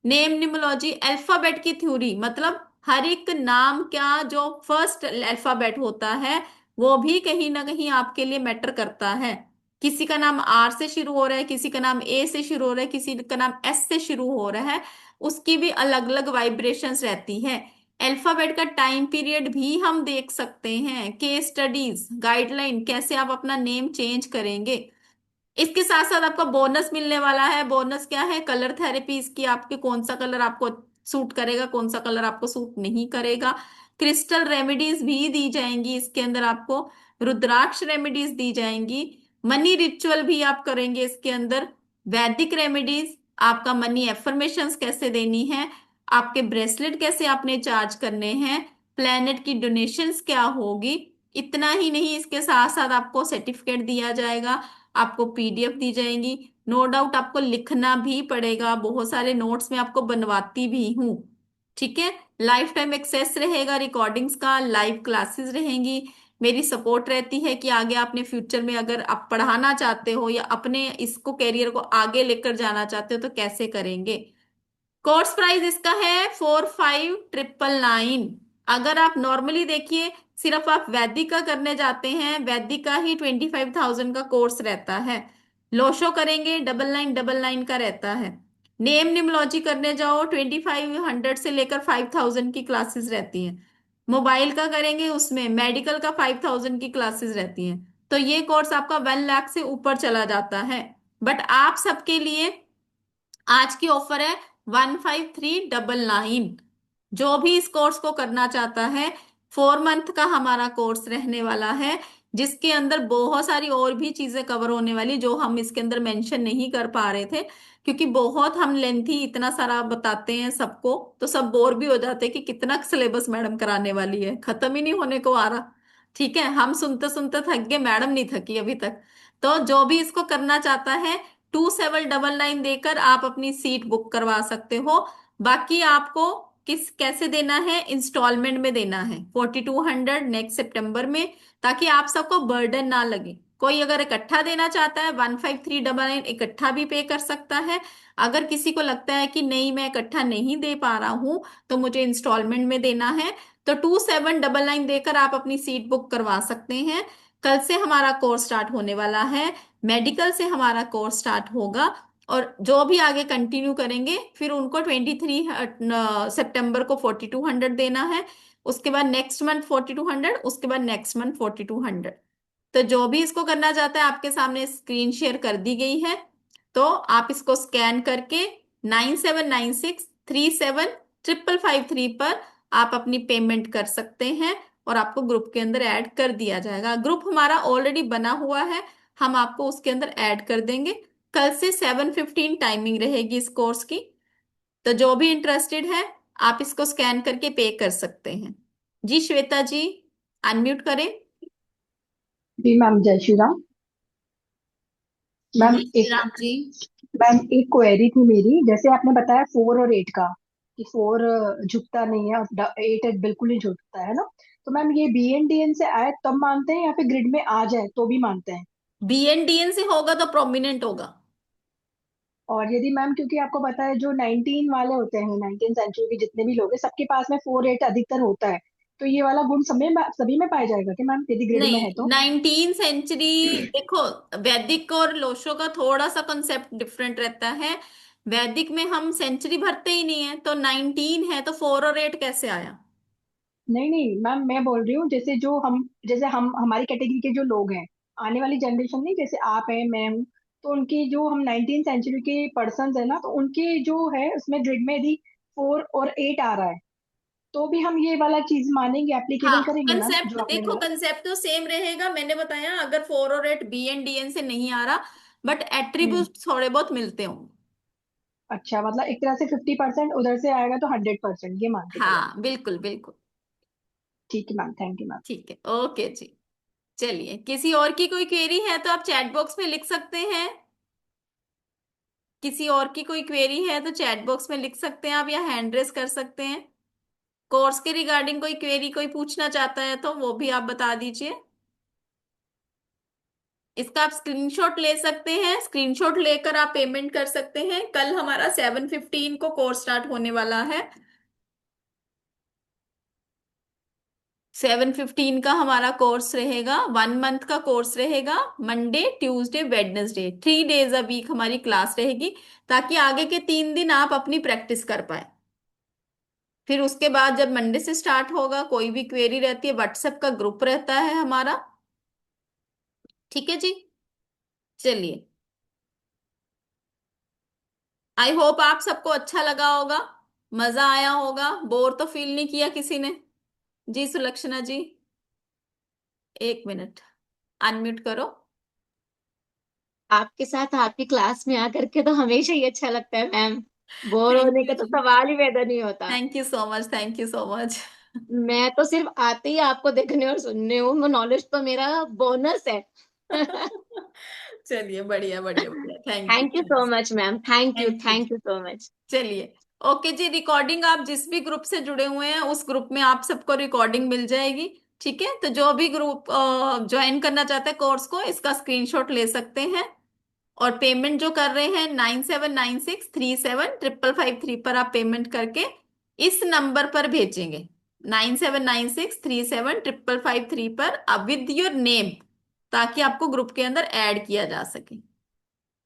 Speaker 1: नेम निमोलॉजी, अल्फाबेट की थ्योरी, मतलब हर एक नाम का जो फर्स्ट अल्फाबेट होता है वो भी कहीं ना कहीं आपके लिए मैटर करता है। किसी का नाम आर से शुरू हो रहा है, किसी का नाम ए से शुरू हो रहा है, किसी का नाम एस से शुरू हो रहा है, उसकी भी अलग अलग वाइब्रेशंस रहती है। अल्फाबेट का टाइम पीरियड भी हम देख सकते हैं, केस स्टडीज, गाइडलाइन, कैसे आप अपना नेम चेंज करेंगे। इसके साथ साथ आपका बोनस मिलने वाला है। बोनस क्या है? कलर थेरेपी, इसकी आपके कौन सा कलर आपको सूट करेगा, कौन सा कलर आपको सूट नहीं करेगा। क्रिस्टल रेमेडीज भी दी जाएंगी इसके अंदर आपको, रुद्राक्ष रेमेडीज दी जाएंगी। मनी रिचुअल भी आप करेंगे इसके अंदर, वैदिक रेमेडीज, आपका मनी एफर्मेशंस कैसे देनी है, आपके ब्रेसलेट कैसे आपने चार्ज करने हैं, प्लेनेट की डोनेशंस क्या होगी। इतना ही नहीं, इसके साथ साथ आपको सर्टिफिकेट दिया जाएगा, आपको पीडीएफ दी जाएंगी। नो डाउट आपको लिखना भी पड़ेगा, बहुत सारे नोट्स मैं आपको बनवाती भी हूँ। ठीक है, लाइफ टाइम एक्सेस रहेगा रिकॉर्डिंग्स का, लाइव क्लासेस रहेंगी, मेरी सपोर्ट रहती है कि आगे आपने फ्यूचर में अगर आप पढ़ाना चाहते हो या अपने इसको कैरियर को आगे लेकर जाना चाहते हो तो कैसे करेंगे। कोर्स प्राइस इसका है 4599। अगर आप नॉर्मली देखिए, सिर्फ आप वैदिक का करने जाते हैं, वैदिक का ही 25,000 का कोर्स रहता है। लोशो करेंगे 9999 का रहता है। नेम निमोलॉजी करने जाओ 2500 से लेकर 5000 की क्लासेस रहती हैं। मोबाइल का करेंगे उसमें मेडिकल का 5000 की क्लासेस रहती हैं। तो ये कोर्स आपका 1 लाख से ऊपर चला जाता है। बट आप सबके लिए आज की ऑफर है 15399। जो भी इस कोर्स को करना चाहता है, 4 मंथ का हमारा कोर्स रहने वाला है, जिसके अंदर बहुत सारी और भी चीजें कवर होने वाली जो हम इसके अंदर मेंशन नहीं कर पा रहे थे, क्योंकि बहुत हम लेंथी इतना सारा बताते हैं सबको तो सब बोर भी हो जाते हैं कि कितना सिलेबस मैडम कराने वाली है, खत्म ही नहीं होने को आ रहा। ठीक है, हम सुनते सुनते थक गए, मैडम नहीं थकी अभी तक। तो जो भी इसको करना चाहता है 2799 देकर आप अपनी सीट बुक करवा सकते हो। बाकी आपको किस कैसे देना है, इंस्टॉलमेंट में देना है 4200 नेक्स्ट सितंबर में, ताकि आप सबको बर्डन ना लगे। कोई अगर इकट्ठा देना चाहता है 15399 इकट्ठा भी पे कर सकता है। अगर किसी को लगता है कि नहीं मैं इकट्ठा नहीं दे पा रहा हूं तो मुझे इंस्टॉलमेंट में देना है, तो 2799 देकर आप अपनी सीट बुक करवा सकते हैं। कल से हमारा कोर्स स्टार्ट होने वाला है, मेडिकल से हमारा कोर्स स्टार्ट होगा, और जो भी आगे कंटिन्यू करेंगे फिर उनको 23 सितंबर को 4200 देना है। उसके बाद नेक्स्ट मंथ 4200, उसके बाद नेक्स्ट मंथ 4200। तो जो भी इसको करना चाहता है आपके सामने स्क्रीन शेयर कर दी गई है, तो आप इसको स्कैन करके 9796375553 पर आप अपनी पेमेंट कर सकते हैं और आपको ग्रुप के अंदर ऐड कर दिया जाएगा। ग्रुप हमारा ऑलरेडी बना हुआ है, हम आपको उसके अंदर ऐड कर देंगे। कल से 7:15 टाइमिंग रहेगी इस कोर्स की। तो जो भी इंटरेस्टेड है आप इसको स्कैन करके पे कर सकते हैं। जी श्वेता जी, अनम्यूट करें।
Speaker 8: जी मैम, जय श्री राम। मैम
Speaker 1: जय श्री
Speaker 8: एक
Speaker 1: राम जी।
Speaker 8: मैम एक क्वेरी थी मेरी। जैसे आपने बताया 4 और 8 का, कि 4 झुकता नहीं है और 8 बिल्कुल नहीं झुकता है ना। तो मैम ये BNDN से आए तब मानते हैं या फिर ग्रिड में आ जाए तो भी मानते हैं?
Speaker 1: बीएनडीएन से होगा तो प्रोमिनेंट होगा।
Speaker 8: और यदि मैम, क्योंकि आपको पता है जो 19 वाले होते हैं, 19 सेंचुरी के जितने भी लोग हैं सबके पास में 4-8 अधिकतर होता है, तो ये वाला गुण सभी में पाया जाएगा कि मैम यदि ग्रिड में है
Speaker 1: नहीं,
Speaker 8: तो?
Speaker 1: 19 सेंचुरी, देखो वैदिक और लोशो का थोड़ा सा कंसेप्ट डिफरेंट रहता है। वैदिक में हम सेंचुरी भरते ही नहीं है, तो 19 है तो 4 और 8 कैसे आया।
Speaker 8: नहीं नहीं मैम, मैं बोल रही हूँ जैसे हम हमारी कैटेगरी के जो लोग हैं, आने वाली जनरेशन नहीं, जैसे आप हैं, मैं हूँ, तो उनकी जो हम 19 सेंचुरी के पर्सन है ना, तो उनके जो है उसमें ग्रिड में यदि 4 और 8 आ रहा है तो भी हम ये वाला चीज मानेंगे, एप्लीकेबल
Speaker 1: हाँ,
Speaker 8: करेंगे मैम, जो
Speaker 1: कंसेप्ट
Speaker 8: आपने
Speaker 1: देखो,
Speaker 8: बोला?
Speaker 1: कंसेप्ट तो सेम रहेगा, मैंने बताया अगर 4 और 8 बीएनडीएन से नहीं आ रहा, बट
Speaker 8: हम्म।
Speaker 1: एट्रीब्यूट थोड़े बहुत मिलते होंगे।
Speaker 8: अच्छा, मतलब एक तरह से 50% उधर से आएगा तो 100% ये मान के चलो।
Speaker 1: हाँ बिल्कुल बिल्कुल।
Speaker 8: ठीक है मैम, थैंक यू मैम।
Speaker 1: ठीक है, ओके जी। चलिए, किसी और की कोई क्वेरी है तो आप चैट बॉक्स में लिख सकते हैं। किसी और की कोई क्वेरी है तो चैट बॉक्स में लिख सकते हैं आप, या हैंड रेस कर सकते हैं। कोर्स के रिगार्डिंग कोई क्वेरी कोई पूछना चाहता है तो वो भी आप बता दीजिए। इसका आप स्क्रीनशॉट ले सकते हैं, स्क्रीनशॉट लेकर आप पेमेंट कर सकते हैं। कल हमारा 7:15 को कोर्स स्टार्ट होने वाला है। 7:15 का हमारा कोर्स रहेगा, 1 मंथ का कोर्स रहेगा। Monday, Tuesday, Wednesday, 3 days a week हमारी क्लास रहेगी, ताकि आगे के 3 दिन आप अपनी प्रैक्टिस कर पाए। फिर उसके बाद जब मंडे से स्टार्ट होगा, कोई भी क्वेरी रहती है, व्हाट्सएप का ग्रुप रहता है हमारा। ठीक है जी, चलिए, आई होप आप सबको अच्छा लगा होगा, मजा आया होगा, बोर तो फील नहीं किया किसी ने। जी सुलक्षणा जी, 1 मिनट, अनम्यूट करो।
Speaker 3: आपके साथ आपकी क्लास में आकर के तो हमेशा ही अच्छा लगता है मैम। बोर
Speaker 1: थैंक
Speaker 3: होने
Speaker 1: यू
Speaker 3: का तो
Speaker 1: जी,
Speaker 3: सवाल ही पैदा नहीं होता।
Speaker 1: Thank you so much, thank you so much.
Speaker 3: मैं तो सिर्फ आते ही आपको देखने और सुनने हूँ, नॉलेज तो मेरा बोनस है।
Speaker 1: चलिए, बढ़िया बढ़िया बढ़िया, thank you,
Speaker 3: thank you so much ma'am,
Speaker 1: thank you.
Speaker 3: Thank you so much.
Speaker 1: चलिए, ओके जी, रिकॉर्डिंग आप जिस भी ग्रुप से जुड़े हुए हैं उस ग्रुप में आप सबको रिकॉर्डिंग मिल जाएगी। ठीक है, तो जो भी ग्रुप ज्वाइन करना चाहते हैं कोर्स को, इसका स्क्रीनशॉट ले सकते हैं। और पेमेंट जो कर रहे हैं 9796375553 पर आप पेमेंट करके इस नंबर पर भेजेंगे, 9796375553 पर, अब विद योर नेम, ताकि आपको ग्रुप के अंदर ऐड किया जा सके।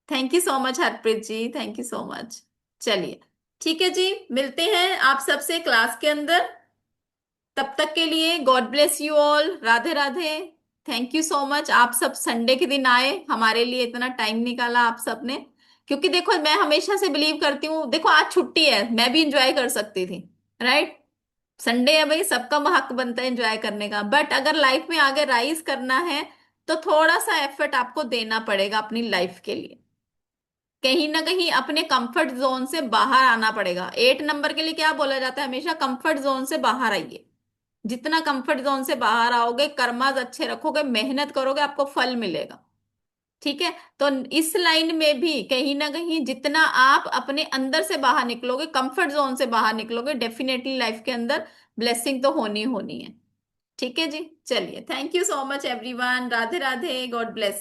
Speaker 1: Thank you so much Harpreet ji, thank you so much. चलिए, ठीक है जी, मिलते हैं आप सबसे क्लास के अंदर। तब तक के लिए God bless you all, Radhe Radhe. Thank you so much, आप सब संडे के दिन आए, हमारे लिए इतना टाइम निकाला आप सब ने। क्योंकि देखो, मैं हमेशा से बिलीव करती हूँ, देखो आज छुट्टी है, मैं भी इंजॉय कर सकती थी, राइट। संडे है भाई, सबका हक बनता है एंजॉय करने का, बट अगर लाइफ में आगे राइज करना है तो थोड़ा सा एफर्ट आपको देना पड़ेगा अपनी लाइफ के लिए। कहीं ना कहीं अपने कंफर्ट जोन से बाहर आना पड़ेगा। 8 नंबर के लिए क्या बोला जाता है हमेशा, कंफर्ट जोन से बाहर आइए। जितना कंफर्ट जोन से बाहर आओगे, कर्माज अच्छे रखोगे, मेहनत करोगे, आपको फल मिलेगा। ठीक है, तो इस लाइन में भी कहीं ना कहीं जितना आप अपने अंदर से बाहर निकलोगे, कंफर्ट जोन से बाहर निकलोगे, डेफिनेटली लाइफ के अंदर ब्लेसिंग तो होनी होनी है। ठीक है जी, चलिए, thank you so much everyone, Radhe Radhe, God bless.